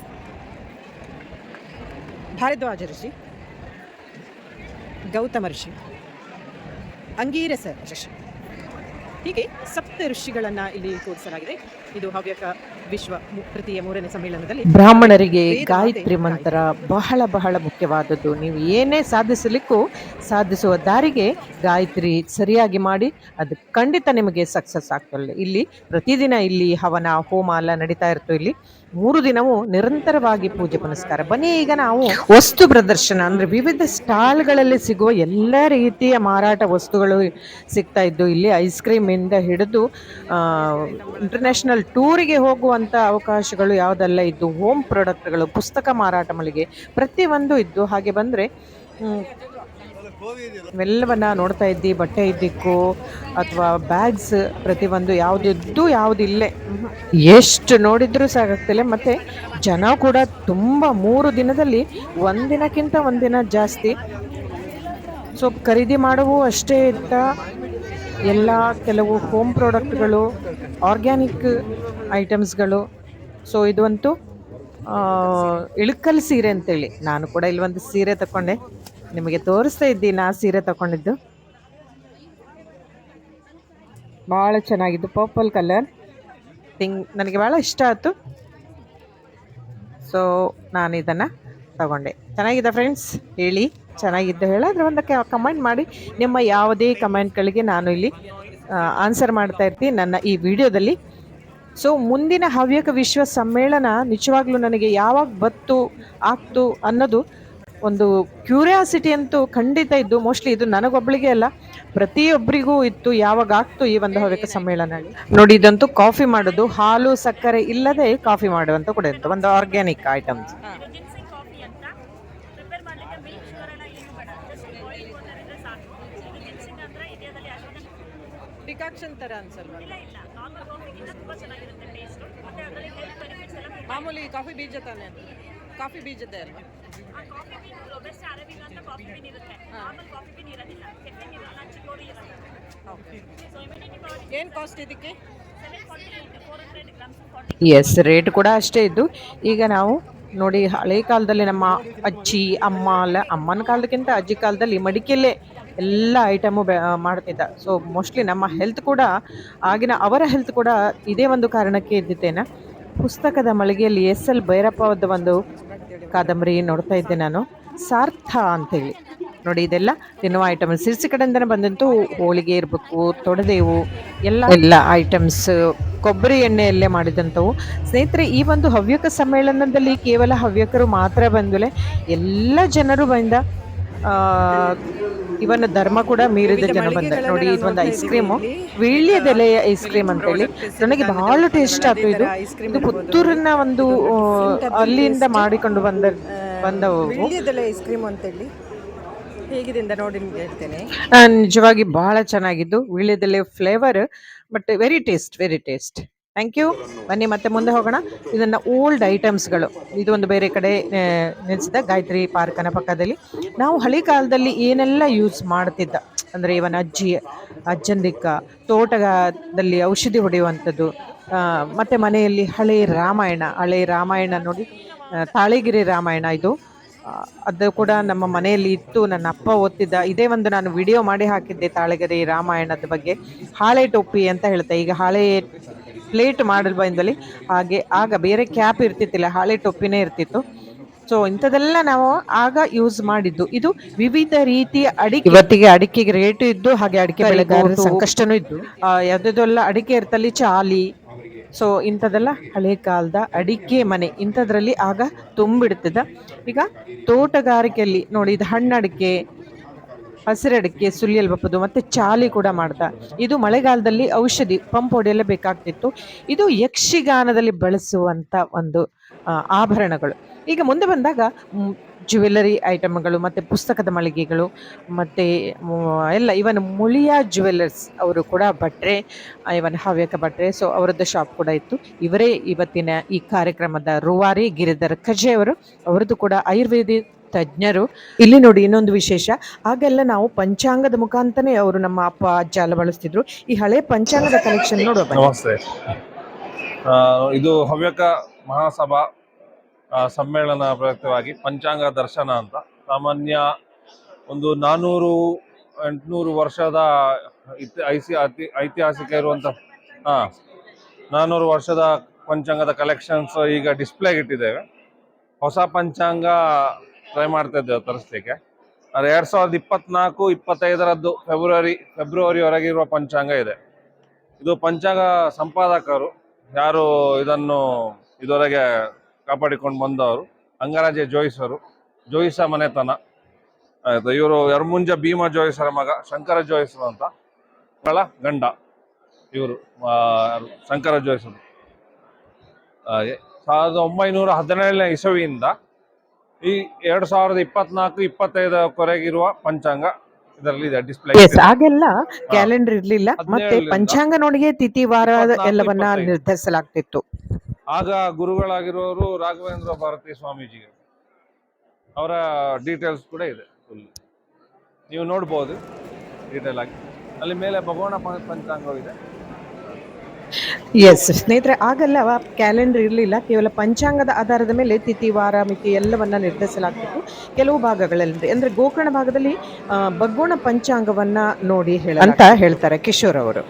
Speaker 10: ಭಾರದ್ವಾಜ ಋಷಿ, ಗೌತಮ ಋಷಿ, ಅಂಗೀರಸ ಋಷಿ, ಹೀಗೆ ಸಪ್ತ ಋಷಿಗಳನ್ನ ಇಲ್ಲಿ ಕೂರಿಸಲಾಗಿದೆ. ಇದು ಹವ್ಯಕ ವಿಶ್ವ ತೃತೀಯ 3ನೇ ಸಮ್ಮೇಳನದಲ್ಲಿ ಬ್ರಾಹ್ಮಣರಿಗೆ ಗಾಯತ್ರಿ ಮಂತ್ರ ಬಹಳ ಬಹಳ ಮುಖ್ಯವಾದದ್ದು. ನೀವು ಏನೇ ಸಾಧಿಸುವ ದಾರಿಗೆ ಗಾಯತ್ರಿ ಸರಿಯಾಗಿ ಮಾಡಿ, ಅದು ಖಂಡಿತ ನಿಮಗೆ ಸಕ್ಸಸ್ ಆಗ್ತದೆ. ಇಲ್ಲಿ ಪ್ರತಿದಿನ ಇಲ್ಲಿ ಹವನ ಹೋಮ ಎಲ್ಲ ನಡೀತಾ ಇರ್ತವೆ. ಇಲ್ಲಿ 3 ದಿನವೂ ನಿರಂತರವಾಗಿ ಪೂಜೆ ಪುನಸ್ಕಾರ. ಬನ್ನಿ ಈಗ ನಾವು ವಸ್ತು ಪ್ರದರ್ಶನ ಅಂದ್ರೆ ವಿವಿಧ ಸ್ಟಾಲ್ಗಳಲ್ಲಿ ಸಿಗುವ ಎಲ್ಲ ರೀತಿಯ ಮಾರಾಟ ವಸ್ತುಗಳು ಸಿಗ್ತಾ ಇದ್ದು. ಇಲ್ಲಿ ಐಸ್ ಕ್ರೀಮ್ ಇಂದ ಹಿಡಿದು ಇಂಟರ್ನ್ಯಾಷನಲ್ ಟೂರಿಗೆ ಹೋಗುವಂತ ಅವಕಾಶಗಳು ಯಾವುದೆಲ್ಲ ಇದ್ದು, ಹೋಮ್ ಪ್ರಾಡಕ್ಟ್ಗಳು, ಪುಸ್ತಕ ಮಾರಾಟ ಮಳಿಗೆ ಪ್ರತಿಯೊಂದು ಇದ್ದು. ಹಾಗೆ ಬಂದ್ರೆ ಇವೆಲ್ಲವನ್ನ ನೋಡ್ತಾ ಇದ್ದಿ. ಬಟ್ಟೆ ಇದ್ದಿಕ್ಕು ಅಥವಾ ಬ್ಯಾಗ್ಸ್ ಪ್ರತಿಯೊಂದು ಯಾವುದಿದ್ದು ಯಾವುದಿಲ್ಲೇ ಎಷ್ಟು ನೋಡಿದ್ರೂ ಸಾಕಾಗ್ತಿಲ್ಲ. ಮತ್ತೆ ಜನ ಕೂಡ ತುಂಬ 3 ದಿನದಲ್ಲಿ ಒಂದಿನಕ್ಕಿಂತ ಒಂದಿನ ಜಾಸ್ತಿ. ಸೊ ಖರೀದಿ ಮಾಡುವು ಅಷ್ಟೇ ಇದ್ದ ಎಲ್ಲ ಕೆಲವು ಹೋಮ್ ಪ್ರಾಡಕ್ಟ್ಗಳು, ಆರ್ಗ್ಯಾನಿಕ್ ಐಟಮ್ಸ್ಗಳು. ಸೊ ಇದಂತೂ ಇಳಕಲ್ ಸೀರೆ ಅಂತೇಳಿ ನಾನು ಕೂಡ ಇಲ್ಲಿ ಒಂದು ಸೀರೆ ತಗೊಂಡೆ, ನಿಮಗೆ ತೋರಿಸ್ತಾ ಇದ್ದೀನಿ. ಆ ಸೀರೆ ತಗೊಂಡಿದ್ದು ಭಾಳ ಚೆನ್ನಾಗಿದ್ದು, ಪರ್ಪಲ್ ಕಲರ್ ನನಗೆ ಭಾಳ ಇಷ್ಟ ಆಯ್ತು. ಸೊ ನಾನು ಇದನ್ನು ತಗೊಂಡೆ. ಚೆನ್ನಾಗಿದೆ ಫ್ರೆಂಡ್ಸ್, ಹೇಳಿ ಚೆನ್ನಾಗಿದ್ದು ಹೇಳಾದ್ರೆ ಒಂದು ಕಮೆಂಟ್ ಮಾಡಿ. ನಿಮ್ಮ ಯಾವುದೇ ಕಮೆಂಟ್ಗಳಿಗೆ ನಾನು ಇಲ್ಲಿ ಆನ್ಸರ್ ಮಾಡ್ತಾ ಇರ್ತೀನಿ ನನ್ನ ಈ ವಿಡಿಯೋದಲ್ಲಿ. ಸೊ ಮುಂದಿನ ಹವ್ಯಕ ವಿಶ್ವ ಸಮ್ಮೇಳನ ನಿಜವಾಗ್ಲೂ ನನಗೆ ಯಾವಾಗ ಆಗ್ತು ಅನ್ನೋದು ಒಂದು ಕ್ಯೂರಿಯಾಸಿಟಿ ಅಂತೂ ಖಂಡಿತ ಇದ್ದು. ಮೋಸ್ಟ್ಲಿ ಇದು ನನಗೊಬ್ಬಳಿಗೆ ಅಲ್ಲ, ಪ್ರತಿಯೊಬ್ಬರಿಗೂ ಇತ್ತು ಯಾವಾಗ ಆಗ್ತು ಈ ಒಂದು ಹವ್ಯಕ ಸಮ್ಮೇಳನ. ನೋಡಿ, ಇದಂತೂ ಕಾಫಿ ಮಾಡೋದು, ಹಾಲು ಸಕ್ಕರೆ ಇಲ್ಲದೆ ಕಾಫಿ ಮಾಡುವಂತ ಕೂಡ ಇತ್ತು, ಒಂದು ಆರ್ಗ್ಯಾನಿಕ್ ಐಟಮ್ಸ್. ಡಿಕಾಕ್ಷನ್ ತರ ಅನ್ಸಲ್ವಾ? ಮಾಮೂಲಿ ಕಾಫಿ ಬೀಜ ತಾನೆ, ಕಾಫಿ ಬೀಜದ್ದೇ ಅಲ್ವಾ? ಏನು ಕಾಸ್ಟ್ ಇದಕ್ಕೆ? ಎಸ್, ರೇಟ್ ಕೂಡ ಅಷ್ಟೇ ಇದ್ದು. ಈಗ ನಾವು ನೋಡಿ, ಹಳೆ ಕಾಲದಲ್ಲಿ ನಮ್ಮ ಅಜ್ಜಿ ಅಮ್ಮನ ಕಾಲದಕ್ಕಿಂತ ಅಜ್ಜಿ ಕಾಲದಲ್ಲಿ ಮಡಿಕೆಯಲ್ಲೇ ಎಲ್ಲ ಐಟಮು ಮಾಡ್ತಿದ್ದ. ಸೊ ಮೋಸ್ಟ್ಲಿ ನಮ್ಮ ಹೆಲ್ತ್ ಕೂಡ ಅವರ ಹೆಲ್ತ್ ಕೂಡ ಇದೇ ಒಂದು ಕಾರಣಕ್ಕೆ ಇದ್ದಿದ್ದೇನೆ. ಪುಸ್ತಕದ ಮಳಿಗೆಯಲ್ಲಿ SL ಭೈರಪ್ಪದ ಒಂದು ಕಾದಂಬರಿ ನೋಡ್ತಾ ಇದ್ದೆ ನಾನು, ಸಾರ್ಥ ಅಂತೇಳಿ. ನೋಡಿ, ಇದೆಲ್ಲ ತಿನ್ನುವ ಐಟಮ್ ಸಿರ್ಸಿ ಕಡೆಯಿಂದನೇ ಬಂದಂತೂ. ಹೋಳಿಗೆ ಇರಬೇಕು, ತೊಡೆದೇವು ಎಲ್ಲ ಐಟಮ್ಸ್ ಕೊಬ್ಬರಿ ಎಣ್ಣೆಯಲ್ಲೇ ಮಾಡಿದಂಥವು. ಸ್ನೇಹಿತರೆ, ಈ ಒಂದು ಹವ್ಯಕ ಸಮ್ಮೇಳನದಲ್ಲಿ ಕೇವಲ ಹವ್ಯಕರು ಮಾತ್ರ ಬಂದಲೆ, ಎಲ್ಲ ಜನರು ಬಂದ. ಇವನ್ನ ಧರ್ಮ ಕೂಡ ಮೀರಿದ ಜನ ಬಂದ. ನೋಡಿ, ಇದೊಂದು ಐಸ್ ಕ್ರೀಮು, ವೀಳ್ಯದೆಲೆಯ ಐಸ್ ಕ್ರೀಮ್ ಅಂತೇಳಿ ನನಗೆ ಬಹಳ ಟೇಸ್ಟ್ ಆಯ್ತು. ಇದು ಪುತ್ತೂರಿನ ಒಂದು ಅಲ್ಲಿಂದ ಮಾಡಿಕೊಂಡು ಬಂದವು ಐಸ್ ಕ್ರೀಮ್ ಅಂತೇಳಿ. ಹೇಗಿದೆ ನೋಡಿ ನಿಮ್ಗೆ ಹೇಳ್ತೇನೆ. ನಿಜವಾಗಿ ಬಹಳ ಚೆನ್ನಾಗಿದ್ದು, ವೀಳ್ಯದೆಲೆ flavour, but very taste. Thank you. ಬನ್ನಿ ಮತ್ತೆ ಮುಂದೆ ಹೋಗೋಣ. ಇದನ್ನ ಓಲ್ಡ್ ಐಟಮ್ಸ್ಗಳು, ಇದು ಒಂದು ಬೇರೆ ಕಡೆ ನಿಲ್ಲಿಸಿದ ಗಾಯತ್ರಿ ಪಾರ್ಕನ ಪಕ್ಕದಲ್ಲಿ. ನಾವು ಹಳೆ ಕಾಲದಲ್ಲಿ ಏನೆಲ್ಲ ಯೂಸ್ ಮಾಡ್ತಿದ್ದ ಅಂದರೆ ಇವನ್ ಅಜ್ಜಂದಿಕ್ಕ ತೋಟದಲ್ಲಿ ಔಷಧಿ ಹೊಡೆಯುವಂಥದ್ದು, ಮತ್ತು ಮನೆಯಲ್ಲಿ ಹಳೆ ರಾಮಾಯಣ ನೋಡಿ, ತಾಳೆಗಿರಿ ರಾಮಾಯಣ ಇದು, ಅದು ಕೂಡ ನಮ್ಮ ಮನೆಯಲ್ಲಿ ಇತ್ತು. ನನ್ನ ಅಪ್ಪ ಓದ್ತಿದ್ದ. ಇದೇ ಒಂದು ನಾನು ವಿಡಿಯೋ ಮಾಡಿ ಹಾಕಿದ್ದೆ ತಾಳೆಗಿರಿ ರಾಮಾಯಣದ ಬಗ್ಗೆ. ಹಾಳೆ ಟೋಪಿ ಅಂತ ಹೇಳ್ತೆ, ಈಗ ಹಾಳೆ ಪ್ಲೇಟ್ ಮಾಡಲ್ ಬಂದಲ್ಲಿ, ಹಾಗೆ ಆಗ ಬೇರೆ ಕ್ಯಾಪ್ ಇರ್ತಿತ್ತಿಲ್ಲ, ಹಾಳೆ ಟೊಪ್ಪಿನೇ ಇರ್ತಿತ್ತು. ಸೊ ಇಂಥದೆಲ್ಲ ನಾವು ಆಗ ಯೂಸ್ ಮಾಡಿದ್ದು. ಇದು ವಿವಿಧ ರೀತಿಯ ಅಡಿಕೆ, ಇವತ್ತಿಗೆ ಅಡಿಕೆಗೆ ರೇಟು ಇದ್ದು, ಹಾಗೆ ಅಡಿಕೆ ಬೆಳೆಗಾರರ ಸಂಕಷ್ಟನೂ ಇದ್ದು. ಯಾವುದೆಲ್ಲ ಅಡಿಕೆ ಇರ್ತಲ್ಲಿ ಚಾಲಿ. ಸೊ ಇಂಥದೆಲ್ಲ ಹಳೆ ಕಾಲದ ಅಡಿಕೆ ಮನೆ, ಇಂಥದ್ರಲ್ಲಿ ಆಗ ತುಂಬಿಡ್ತಿದ್ದ. ಈಗ ತೋಟಗಾರಿಕೆಯಲ್ಲಿ ನೋಡಿ, ಇದು ಹಣ್ಣಡಿಕೆ, ಹಸಿರಡಿಕೆ ಸುಲಿಯಲ್ ಬಪ್ಪದು ಮತ್ತೆ ಚಾಲಿ ಕೂಡ ಮಾಡ್ದ. ಇದು ಮಳೆಗಾಲದಲ್ಲಿ ಔಷಧಿ ಪಂಪ್ ಹೊಡೆಯಲು ಬೇಕಾಗ್ತಿತ್ತು. ಇದು ಯಕ್ಷಗಾನದಲ್ಲಿ ಬಳಸುವಂತ ಒಂದು ಆಭರಣಗಳು. ಈಗ ಮುಂದೆ ಬಂದಾಗ ಜ್ಯುವೆಲರಿ ಐಟಮ್ಗಳು ಮತ್ತೆ ಪುಸ್ತಕದ ಮಳಿಗೆಗಳು ಮತ್ತೆ ಎಲ್ಲ ಇವನ್ ಮುಳಿಯಾ ಜ್ಯುವೆಲರ್ಸ್ ಅವರು ಕೂಡ ಭಟ್ರೆ, ಇವನ್ ಹವ್ಯಕ ಭಟ್ರೆ, ಸೊ ಅವರದ್ದು ಶಾಪ್ ಕೂಡ ಇತ್ತು. ಇವರೇ ಇವತ್ತಿನ ಈ ಕಾರ್ಯಕ್ರಮದ ರೂವಾರಿ ಗಿರಿಧರ್ ಕಜೆ ಅವರು. ಅವರದ್ದು ಕೂಡ ಆಯುರ್ವೇದಿಕ್ ತಜ್ಞರು. ಇಲ್ಲಿ ನೋಡಿ ಇನ್ನೊಂದು ವಿಶೇಷ, ಆಗೆಲ್ಲ ನಾವು ಪಂಚಾಂಗದ ಮುಖಾಂತರನೇ ಅವರು ನಮ್ಮ ಅಪ್ಪ ಅಜ್ಜ ಎಲ್ಲ ಬಳಸ್ತಿದ್ರು. ಈ ಹಳೆ ಪಂಚಾಂಗದ ಕಲೆಕ್ಷನ್ ನೋಡುವ ಬನ್ನಿ.
Speaker 11: ನಮಸ್ತೆ. ಇದು ಹವ್ಯಕ ಮಹಾಸಭಾ ಸಮ್ಮೇಳನ ಪ್ರಯುಕ್ತವಾಗಿ ಪಂಚಾಂಗ ದರ್ಶನ ಅಂತ ಸಾಮಾನ್ಯ ಒಂದು 400-800 ವರ್ಷದ ಐತಿಹಾಸಿಕ ಇರುವಂಥ 400 ವರ್ಷದ ಪಂಚಾಂಗದ ಕಲೆಕ್ಷನ್ಸ್ ಈಗ ಡಿಸ್ಪ್ಲೇಗೆ ಇಟ್ಟಿದ್ದೇವೆ. ಹೊಸ ಪಂಚಾಂಗ ಟ್ರೈ ಮಾಡ್ತಾ ಇದ್ದೇವೆ ತರಿಸ್ಲಿಕ್ಕೆ. ಅದು 2024-25 ಫೆಬ್ರವರಿವರೆಗೆ ಇರುವ ಪಂಚಾಂಗ ಇದೆ. ಇದು ಪಂಚಾಂಗ ಸಂಪಾದಕರು ಯಾರು ಇದನ್ನು ಇದುವರೆಗೆ ಕಾಪಾಡಿಕೊಂಡು ಬಂದವರು ಅಂಗರಾಜ ಜೋಯಿಸರು, ಜೋಯಿಸ ಮನೆತನ. ಆಯ್ತು, ಇವರು ಯರ್ಮುಂಜ ಭೀಮ ಜೋಯಿಸರ ಮಗ ಶಂಕರ ಜೋಯಿಸರು ಅಂತ ಗಂಡ ಇವರು ಶಂಕರ ಜೋಯಿಸರು. 1917ನೇ ಇಸವಿಯಿಂದ ಈ 2024-25 ಪಂಚಾಂಗ ಇದರಲ್ಲಿ ಇದೆ ಡಿಸ್ಪ್ಲೇ.
Speaker 10: ಆಗೆಲ್ಲ ಕ್ಯಾಲೆಂಡರ್ ಇರ್ಲಿಲ್ಲ, ಮತ್ತೆ ಪಂಚಾಂಗ ನೋಡಿಗೆ ತಿಥಿ ವಾರ ಎಲ್ಲವನ್ನ ನಿರ್ಧರಿಸಲಾಗ್ತಿತ್ತು.
Speaker 11: ಆಗ ಗುರುಗಳಾಗಿರೋರು ರಾಘವೇಂದ್ರ ಭಾರತಿ ಸ್ವಾಮೀಜಿ, ಅವರ ಡೀಟೇಲ್ಸ್ ಕೂಡ ಇದೆ ಫುಲ್, ನೀವು ನೋಡ್ಬೋದು ಡೀಟೇಲ್ ಆಗಿ. ಅಲ್ಲಿ ಮೇಲೆ ಭಗವಾನ ಪಂಚಾಂಗ ಇದೆ.
Speaker 10: ಎಸ್ ಸ್ನೇಹಿತರೆ, ಆಗೆಲ್ಲ ಕ್ಯಾಲೆಂಡರ್ ಇರಲಿಲ್ಲ, ಕೇವಲ ಪಂಚಾಂಗದ ಆಧಾರದ ಮೇಲೆ ತಿಥಿ ವಾರ ಮಿತಿ ಎಲ್ಲವನ್ನ ನಿರ್ಧರಿಸಲಾಗ್ತಿತ್ತು. ಕೆಲವು ಭಾಗಗಳಲ್ಲಿ ಅಂದ್ರೆ ಗೋಕರ್ಣ ಭಾಗದಲ್ಲಿ ಭಗವಾನ ಪಂಚಾಂಗವನ್ನ ನೋಡಿ ಅಂತ ಹೇಳ್ತಾರೆ ಕಿಶೋರ್ ಅವರು.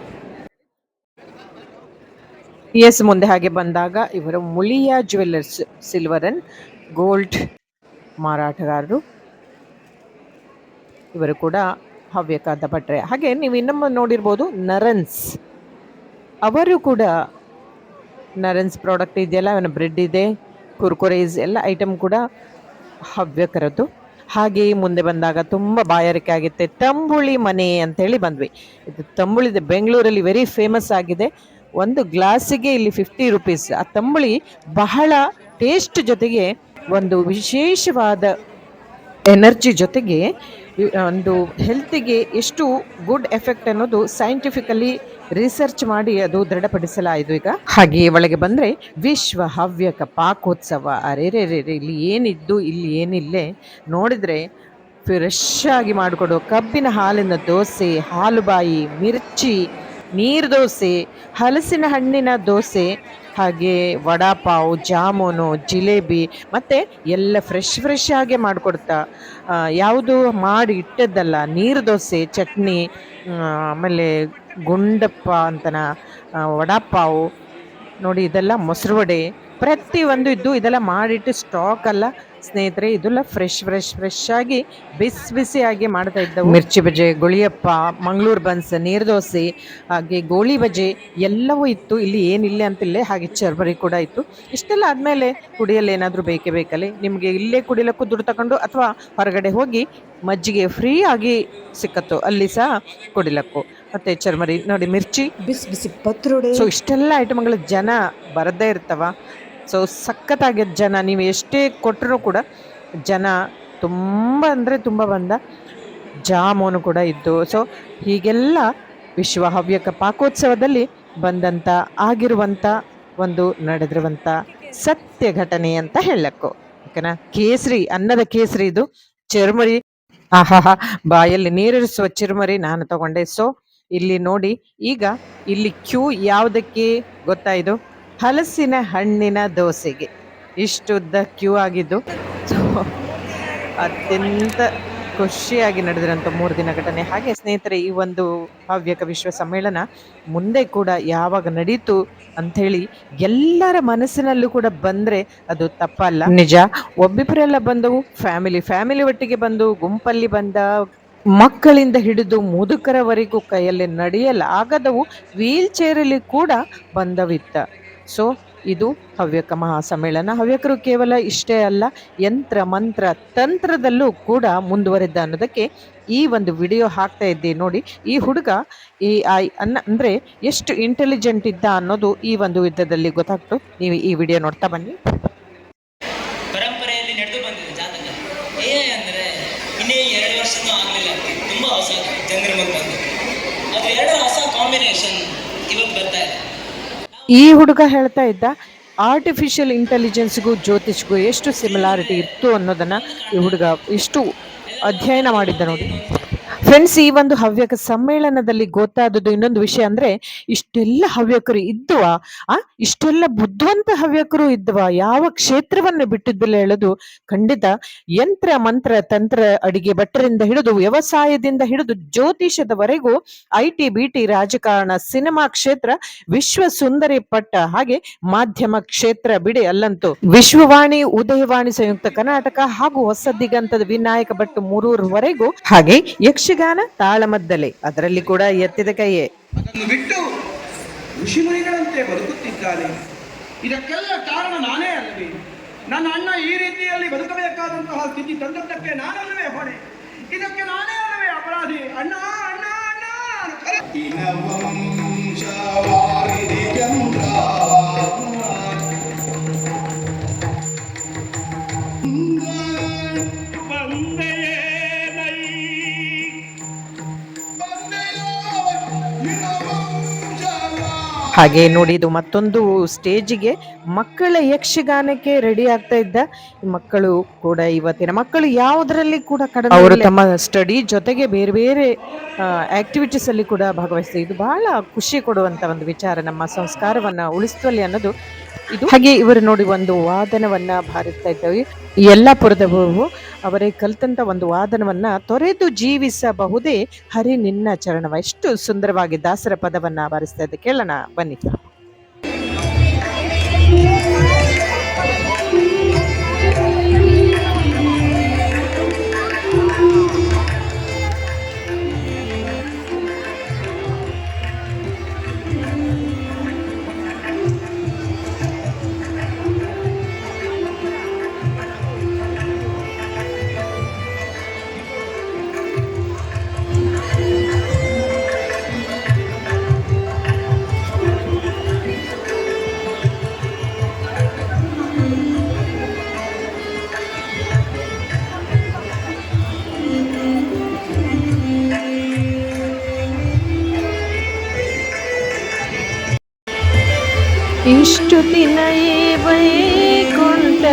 Speaker 10: ಎಸ್, ಮುಂದೆ ಹಾಗೆ ಬಂದಾಗ ಇವರು Muliya jewellers silver and gold ಮಾರಾಟಗಾರರು. ಇವರು ಕೂಡ ಹವ್ಯಕಾದ ಭಟ್ರೆ. ಹಾಗೆ ನೀವು ಇನ್ನೊಮ್ಮೆ ನೋಡಿರ್ಬೋದು ನರನ್ಸ್, ಅವರು ಕೂಡ ನರನ್ಸ್ ಪ್ರಾಡಕ್ಟ್ ಇದೆಯಲ್ಲ, ಅವನ ಬ್ರೆಡ್ ಇದೆ, ಕುರ್ಕುರೇಸ್ ಎಲ್ಲ ಐಟಮ್ ಕೂಡ ಹವ್ಯಕರದ್ದು. ಹಾಗೆ ಮುಂದೆ ಬಂದಾಗ ತುಂಬ ಬಾಯಾರಿಕೆ ಆಗುತ್ತೆ. ತಂಬುಳಿ ಮನೆ ಅಂತೇಳಿ ಬಂದ್ವಿ. ಇದು ತಂಬುಳಿದೆ, ಬೆಂಗಳೂರಲ್ಲಿ ವೆರಿ ಫೇಮಸ್ ಆಗಿದೆ. ಒಂದು ಗ್ಲಾಸಿಗೆ ಇಲ್ಲಿ 50 ರೂಪೀಸ್. ಆ ತಂಬುಳಿ ಬಹಳ ಟೇಸ್ಟ್ ಜೊತೆಗೆ ಒಂದು ವಿಶೇಷವಾದ ಎನರ್ಜಿ ಜೊತೆಗೆ ಒಂದು ಹೆಲ್ತಿಗೆ ಎಷ್ಟು ಗುಡ್ ಎಫೆಕ್ಟ್ ಅನ್ನೋದು ಸೈಂಟಿಫಿಕಲಿ ರಿಸರ್ಚ್ ಮಾಡಿ ಅದು ದೃಢಪಡಿಸಲಾಯಿತು ಈಗ. ಹಾಗೆ ಒಳಗೆ ಬಂದರೆ ವಿಶ್ವ ಹವ್ಯಕ ಪಾಕೋತ್ಸವ. ಅರೆರೆರೆ, ಇಲ್ಲಿ ಏನಿದ್ದು ಇಲ್ಲಿ ಏನಿಲ್ಲೇ ನೋಡಿದರೆ ಫ್ರೆಶ್ ಆಗಿ ಮಾಡಿಕೊಡೋ ಕಬ್ಬಿನ ಹಾಲಿನ ದೋಸೆ, ಹಾಲುಬಾಯಿ, ಮಿರ್ಚಿ, ನೀರು ದೋಸೆ, ಹಲಸಿನ ಹಣ್ಣಿನ ದೋಸೆ, ಹಾಗೆ ವಡಾಪಾವ್, ಜಾಮೂನು, ಜಿಲೇಬಿ, ಮತ್ತು ಎಲ್ಲ ಫ್ರೆಶ್ ಆಗಿ ಮಾಡಿಕೊಡ್ತಾ, ಯಾವುದು ಮಾಡಿ ಇಟ್ಟದ್ದಲ್ಲ, ನೀರು ದೋಸೆ, ಚಟ್ನಿ, ಆಮೇಲೆ ಗುಂಡಪ್ಪ ಅಂತನ ವಡಾಪಾವು ನೋಡಿ, ಇದೆಲ್ಲ ಮೊಸರು ವಡೆ, ಪ್ರತಿಯೊಂದು ಇದ್ದು ಇದೆಲ್ಲ ಮಾಡಿಟ್ಟು ಸ್ಟಾಕ್ ಅಲ್ಲ ಸ್ನೇಹಿತರೆ, ಇದೆಲ್ಲ ಫ್ರೆಶ್ ಆಗಿ ಬಿಸಿಯಾಗಿ ಮಾಡ್ತಾ ಇದ್ದವು. ಮಿರ್ಚಿ ಬಜೆ, ಗುಳಿಯಪ್ಪ, ಮಂಗಳೂರು ಬನ್ಸ್, ನೀರು ದೋಸೆ, ಹಾಗೆ ಗೋಳಿ ಬಜೆ ಎಲ್ಲವೂ ಇತ್ತು. ಇಲ್ಲಿ ಏನಿಲ್ಲ ಅಂತಿಲ್ಲೇ. ಹಾಗೆ ಚರ್ಬರಿ ಕೂಡ ಇತ್ತು. ಇಷ್ಟೆಲ್ಲ ಆದಮೇಲೆ ಕುಡಿಯಲು ಏನಾದರೂ ಬೇಕೇ ಬೇಕಲ್ಲಿ. ನಿಮಗೆ ಇಲ್ಲೇ ಕುಡಿಯಲಿಕ್ಕೂ ದುಡ್ಡು ತಗೊಂಡು ಅಥವಾ ಹೊರಗಡೆ ಹೋಗಿ ಮಜ್ಜಿಗೆ ಫ್ರೀ ಆಗಿ ಸಿಕ್ಕತ್ತು, ಅಲ್ಲಿ ಸಹ ಕುಡಿಲಕ್ಕು. ಮತ್ತೆ ಚರ್ಮರಿ ನೋಡಿ, ಮಿರ್ಚಿ,
Speaker 1: ಬಿಸಿ ಪತ್ರೊಡೆ.
Speaker 10: ಸೊ ಇಷ್ಟೆಲ್ಲ ಐಟಮ್ಗಳ ಜನ ಬರದೇ ಇರ್ತವ. ಸೊ ಸಖತ್ತಾಗಿದ್ದ ಜನ, ನೀವು ಎಷ್ಟೇ ಕೊಟ್ಟರೂ ಕೂಡ ಜನ ತುಂಬ ಅಂದರೆ ತುಂಬ ಬಂದ. ಜಾಮೂನು ಕೂಡ ಇದ್ದು. ಸೊ ಹೀಗೆಲ್ಲ ವಿಶ್ವ ಹವ್ಯಕ ಪಾಕೋತ್ಸವದಲ್ಲಿ ಬಂದಂಥ ಆಗಿರುವಂಥ ಒಂದು ನಡೆದಿರುವಂಥ ಸತ್ಯ ಘಟನೆ ಅಂತ ಹೇಳಕ್ಕು. ಓಕೆನಾ? ಕೇಸರಿ, ಅನ್ನದ ಕೇಸರಿ ಇದು ಚುರುಮುರಿ. ಆಹಾಹಾ, ಬಾಯಲ್ಲಿ ನೀರಿರಿಸುವ ಚುರುಮುರಿ ನಾನು ತಗೊಂಡೆ. ಸೊ ಇಲ್ಲಿ ನೋಡಿ, ಈಗ ಇಲ್ಲಿ ಕ್ಯೂ ಯಾವುದಕ್ಕೆ ಗೊತ್ತಾ? ಇದು ಹಲಸಿನ ಹಣ್ಣಿನ ದೋಸೆಗೆ ಇಷ್ಟುದ್ದ ಕ್ಯೂ ಆಗಿದ್ದು. ಸೊ ಅತ್ಯಂತ ಖುಷಿಯಾಗಿ ನಡೆದಿರೋಂಥ 3 ದಿನ ಘಟನೆ. ಹಾಗೆ ಸ್ನೇಹಿತರೆ, ಈ ಒಂದು ಹವ್ಯಕ ವಿಶ್ವ ಸಮ್ಮೇಳನ ಮುಂದೆ ಕೂಡ ಯಾವಾಗ ನಡೀತು ಅಂಥೇಳಿ ಎಲ್ಲರ ಮನಸ್ಸಿನಲ್ಲೂ ಕೂಡ ಬಂದರೆ ಅದು ತಪ್ಪಲ್ಲ. ನಿಜ, ಒಬ್ಬಿಬ್ಬರೆಲ್ಲ ಬಂದವು, ಫ್ಯಾಮಿಲಿ ಒಟ್ಟಿಗೆ ಬಂದು, ಗುಂಪಲ್ಲಿ ಬಂದ, ಮಕ್ಕಳಿಂದ ಹಿಡಿದು ಮುದುಕರವರೆಗೂ ಕೈಯಲ್ಲಿ ನಡೆಯಲಾಗದವು ವೀಲ್ ಚೇರಲ್ಲಿ ಕೂಡ ಬಂದವಿತ್ತ. ಸೊ ಇದು ಹವ್ಯಕ ಮಹಾಸಮ್ಮೇಳನ. ಹವ್ಯಕರು ಕೇವಲ ಇಷ್ಟೇ ಅಲ್ಲ, ಯಂತ್ರ ಮಂತ್ರ ತಂತ್ರದಲ್ಲೂ ಕೂಡ ಮುಂದುವರೆದ ಅನ್ನೋದಕ್ಕೆ ಈ ಒಂದು ವಿಡಿಯೋ ಹಾಕ್ತಾ ಇದ್ದೆ ನೋಡಿ. ಈ ಹುಡುಗ ಅಂದ್ರೆ ಎಷ್ಟು ಇಂಟೆಲಿಜೆಂಟ್ ಇದ್ದ ಅನ್ನೋದು ಈ ಒಂದು ಯುದ್ಧದಲ್ಲಿ ಗೊತ್ತಾಗ್ತು. ನೀವು ಈ ವಿಡಿಯೋ ನೋಡ್ತಾ ಬನ್ನಿ.
Speaker 9: ಪರಂಪರೆಯಲ್ಲಿ ನಡೆದು ಬಂದಿದೆ ಜಾತಕ. AI ಅಂದರೆ ಇನ್ನೇ 2 ವರ್ಷನೂ ಆಗಲಿಲ್ಲ, ತುಂಬ ಹೊಸ ಜನರ ಮುಂದೆ ಬಂದು ಅದು 2 ಹೊಸ ಕಾಂಬಿನೇಷನ್ ಇವತ್ತು ಬರ್ತಾ ಇದೆ.
Speaker 10: ಈ ಹುಡುಗ ಹೇಳ್ತಾ ಇದ್ದ ಆರ್ಟಿಫಿಷಿಯಲ್ ಇಂಟೆಲಿಜೆನ್ಸ್ಗೂ ಜ್ಯೋತಿಷ್ಗೂ ಎಷ್ಟು ಸಿಮಿಲಾರಿಟಿ ಇತ್ತು ಅನ್ನೋದನ್ನ ಈ ಹುಡುಗ ಎಷ್ಟು ಅಧ್ಯಯನ ಮಾಡಿದ್ದ ನೋಡಿ. ಫ್ರೆಂಡ್ಸ್, ಈ ಒಂದು ಹವ್ಯಕ ಸಮ್ಮೇಳನದಲ್ಲಿ ಗೊತ್ತಾದದ್ದು ಇನ್ನೊಂದು ವಿಷಯ ಅಂದ್ರೆ, ಇಷ್ಟೆಲ್ಲ ಹವ್ಯಕರು ಇದ್ದುವ, ಇಷ್ಟೆಲ್ಲ ಬುದ್ಧಿವಂತ ಹವ್ಯಕರು ಇದ್ದುವ, ಯಾವ ಕ್ಷೇತ್ರವನ್ನು ಬಿಟ್ಟಿದ್ದಿಲ್ಲ ಹೇಳೋದು ಖಂಡಿತ. ಯಂತ್ರ ಮಂತ್ರ ತಂತ್ರ, ಅಡಿಗೆ ಭಟ್ಟರಿಂದ ಹಿಡಿದು ವ್ಯವಸಾಯದಿಂದ ಹಿಡಿದು ಜ್ಯೋತಿಷದವರೆಗೂ, IT BT ರಾಜಕಾರಣ, ಸಿನಿಮಾ ಕ್ಷೇತ್ರ, ವಿಶ್ವ ಸುಂದರಿ ಪಟ್ಟ, ಹಾಗೆ ಮಾಧ್ಯಮ ಕ್ಷೇತ್ರ ಬಿಡಿ ಅಲ್ಲಂತೂ ವಿಶ್ವವಾಣಿ, ಉದಯವಾಣಿ, ಸಂಯುಕ್ತ ಕರ್ನಾಟಕ ಹಾಗೂ ಹೊಸ ದಿಗಂತದ ವಿನಾಯಕ ಭಟ್ ಮೂರೂರ್ವರೆಗೂ, ಹಾಗೆ ಯಕ್ಷಗಾನ ತಾಳಮದ್ದಲೆ ಅದರಲ್ಲಿ ಕೂಡ ಎತ್ತಿದ ಕೈಯೇ.
Speaker 3: ಅದನ್ನು ಬಿಟ್ಟು ಋಷಿಮುನಿಗಳಂತೆ ಬದುಕುತ್ತಿದ್ದಾನೆ. ಇದಕ್ಕೆಲ್ಲ ಕಾರಣ ನಾನೇ ಅಲ್ಲವೇ? ನನ್ನ ಅಣ್ಣ ಈ ರೀತಿಯಲ್ಲಿ ಬದುಕಬೇಕಾದಂತಹ ಸ್ಥಿತಿ ತಂದದ್ದಕ್ಕೆ ನಾನಲ್ಲವೇ ಹೊಣೆ? ಇದಕ್ಕೆ ನಾನೇ ಅಲ್ಲವೇ ಅಪರಾಧಿ? ಅಣ್ಣ ಅಣ್ಣ ಅಣ್ಣ
Speaker 10: ಹಾಗೆ ನೋಡಿ, ಇದು ಮತ್ತೊಂದು ಸ್ಟೇಜಿಗೆ ಮಕ್ಕಳ ಯಕ್ಷಗಾನಕ್ಕೆ ರೆಡಿ ಆಗ್ತಾ ಇದ್ದ ಮಕ್ಕಳು ಕೂಡ. ಇವತ್ತಿನ ಮಕ್ಕಳು ಯಾವುದರಲ್ಲಿ ಕೂಡ ಕಡಿಮೆ, ಅವರು ತಮ್ಮ ಸ್ಟಡಿ ಜೊತೆಗೆ ಬೇರೆ ಬೇರೆ ಆಕ್ಟಿವಿಟೀಸ್ ಅಲ್ಲಿ ಕೂಡ ಭಾಗವಹಿಸ್ತಾರೆ. ಇದು ಬಹಳ ಖುಷಿ ಕೊಡುವಂತ ಒಂದು ವಿಚಾರ, ನಮ್ಮ ಸಂಸ್ಕಾರವನ್ನ ಉಳಿಸುವಲ್ಲಿ ಅನ್ನೋದು ಇದು. ಹಾಗೆ ಇವರು ನೋಡಿ ಒಂದು ವಾದನವನ್ನ ಬಾರಿಸ್ತಾ ಇದ್ದೇವೆ. ಯಲ್ಲಾಪುರದವರು ಅವರೇ ಕಲ್ತಂತ ಒಂದು ವಾದನವನ್ನ, ತೊರೆದು ಜೀವಿಸಬಹುದೇ ಹರಿ ನಿನ್ನ ಚರಣವ. ಎಷ್ಟು ಸುಂದರವಾಗಿ ದಾಸರ ಪದವನ್ನ ಬಾರಿಸ್ತಾ ಇದ್ದೆ, ಕೇಳೋಣ ಬನ್ನಿ. ಇಷ್ಟು ದಿನ ವೈಕುಂಠ,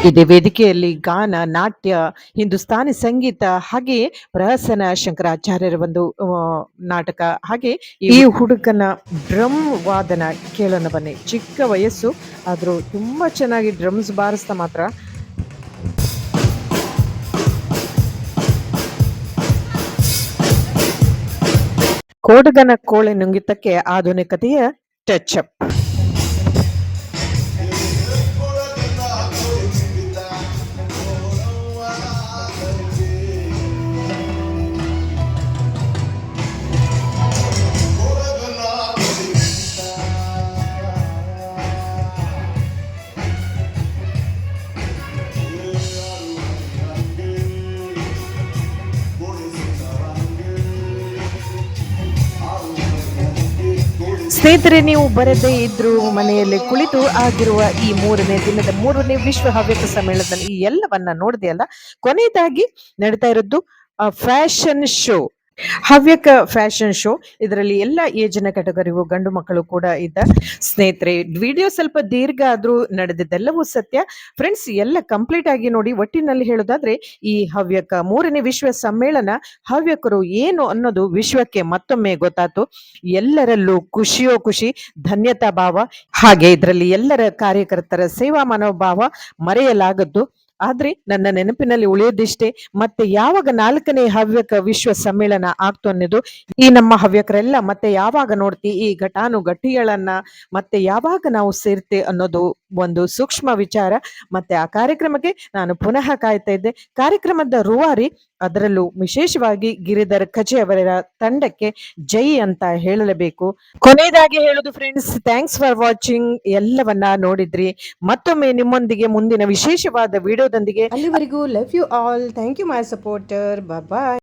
Speaker 10: ಇದೇ ವೇದಿಕೆಯಲ್ಲಿ ಗಾನ, ನಾಟ್ಯ, ಹಿಂದೂಸ್ತಾನಿ ಸಂಗೀತ, ಹಾಗೆಯೇ ಪ್ರಹಸನ, ಶಂಕರಾಚಾರ್ಯರ ಒಂದು ನಾಟಕ, ಹಾಗೆ ಈ ಹುಡುಗನ ಡ್ರಮ್ ವಾದನ ಕೇಳೋಣ ಬನ್ನಿ. ಚಿಕ್ಕ ವಯಸ್ಸು ಆದ್ರೂ ತುಂಬಾ ಚೆನ್ನಾಗಿ ಡ್ರಮ್ಸ್ ಬಾರಿಸ್ತಾ ಮಾತ್ರ. ಕೋಡಗನ ಕೋಳೆ ನುಂಗಿತಕ್ಕೆ ಆಧುನಿಕತೆಯ ಟಚ್ ಅಪ್. ಸ್ನೇಹಿತರೆ, ನೀವು ಬರದೇ ಇದ್ರು ಮನೆಯಲ್ಲಿ ಕುಳಿತು ಆಗಿರುವ ಈ 3ನೇ ದಿನದ 3ನೇ ವಿಶ್ವ ಹವ್ಯಕ ಸಮ್ಮೇಳನದಲ್ಲಿ ಈ ಎಲ್ಲವನ್ನ ನೋಡಿದೆ ಅಲ್ಲ. ಕೊನೆಯದಾಗಿ ನಡೀತಾ ಇರೋದು fashion show, Havyaka fashion show. ಇದರಲ್ಲಿ ಎಲ್ಲ ಏಜಿನ ಕ್ಯಾಟಗರಿಗೂ ಗಂಡು ಮಕ್ಕಳು ಕೂಡ ಇದ್ದ. ಸ್ನೇಹಿತರೆ, ವಿಡಿಯೋ ಸ್ವಲ್ಪ ದೀರ್ಘ ಆದ್ರೂ ನಡೆದಿದ್ದೆಲ್ಲವೂ ಸತ್ಯ. ಫ್ರೆಂಡ್ಸ್, ಎಲ್ಲ ಕಂಪ್ಲೀಟ್ ಆಗಿ ನೋಡಿ. ಒಟ್ಟಿನಲ್ಲಿ ಹೇಳೋದಾದ್ರೆ, ಈ ಹವ್ಯಕ 3ನೇ ವಿಶ್ವ ಸಮ್ಮೇಳನ ಹವ್ಯಕರು ಏನು ಅನ್ನೋದು ವಿಶ್ವಕ್ಕೆ ಮತ್ತೊಮ್ಮೆ ಗೊತ್ತಾತು. ಎಲ್ಲರಲ್ಲೂ ಖುಷಿಯೋ ಖುಷಿ, ಧನ್ಯತಾ ಭಾವ, ಹಾಗೆ ಇದರಲ್ಲಿ ಎಲ್ಲರ ಕಾರ್ಯಕರ್ತರ ಸೇವಾ ಮನೋಭಾವ ಮರೆಯಲಾಗದ್ದು. ಆದ್ರೆ ನನ್ನ ನೆನಪಿನಲ್ಲಿ ಉಳಿಯೋದಿಷ್ಟೇ. ಮತ್ತೆ ಯಾವಾಗ 4ನೇ ಹವ್ಯಕ ವಿಶ್ವ ಸಮ್ಮೇಳನ ಆಗ್ತು ಅನ್ನೋದು, ಈ ನಮ್ಮ ಹವ್ಯಕರೆಲ್ಲ ಮತ್ತೆ ಯಾವಾಗ ನೋಡ್ತಿ ಈ ಘಟಾನುಘಟಿಗಳನ್ನ, ಮತ್ತೆ ಯಾವಾಗ ನಾವು ಸೇರ್ತೆ ಅನ್ನೋದು ಒಂದು ಸೂಕ್ಷ್ಮ ವಿಚಾರ. ಮತ್ತೆ ಆ ಕಾರ್ಯಕ್ರಮಕ್ಕೆ ನಾನು ಪುನಃ ಕಾಯ್ತಾ ಇದ್ದೆ. ಕಾರ್ಯಕ್ರಮದ ರೂವಾರಿ, ಅದರಲ್ಲೂ ವಿಶೇಷವಾಗಿ ಗಿರಿಧರ್ ಕಜೆ ಅವರ ತಂಡಕ್ಕೆ ಜೈ ಅಂತ ಹೇಳಲೇಬೇಕು. ಕೊನೆಯದಾಗಿ ಹೇಳುದು ಫ್ರೆಂಡ್ಸ್, ಥ್ಯಾಂಕ್ಸ್ ಫಾರ್ ವಾಚಿಂಗ್. ಎಲ್ಲವನ್ನ ನೋಡಿದ್ರಿ. ಮತ್ತೊಮ್ಮೆ ನಿಮ್ಮೊಂದಿಗೆ ಮುಂದಿನ ವಿಶೇಷವಾದ ವಿಡಿಯೋದೊಂದಿಗೆ.
Speaker 1: ಅಲ್ಲಿವರೆಗೂ love you all. Thank you my supporter. Bye.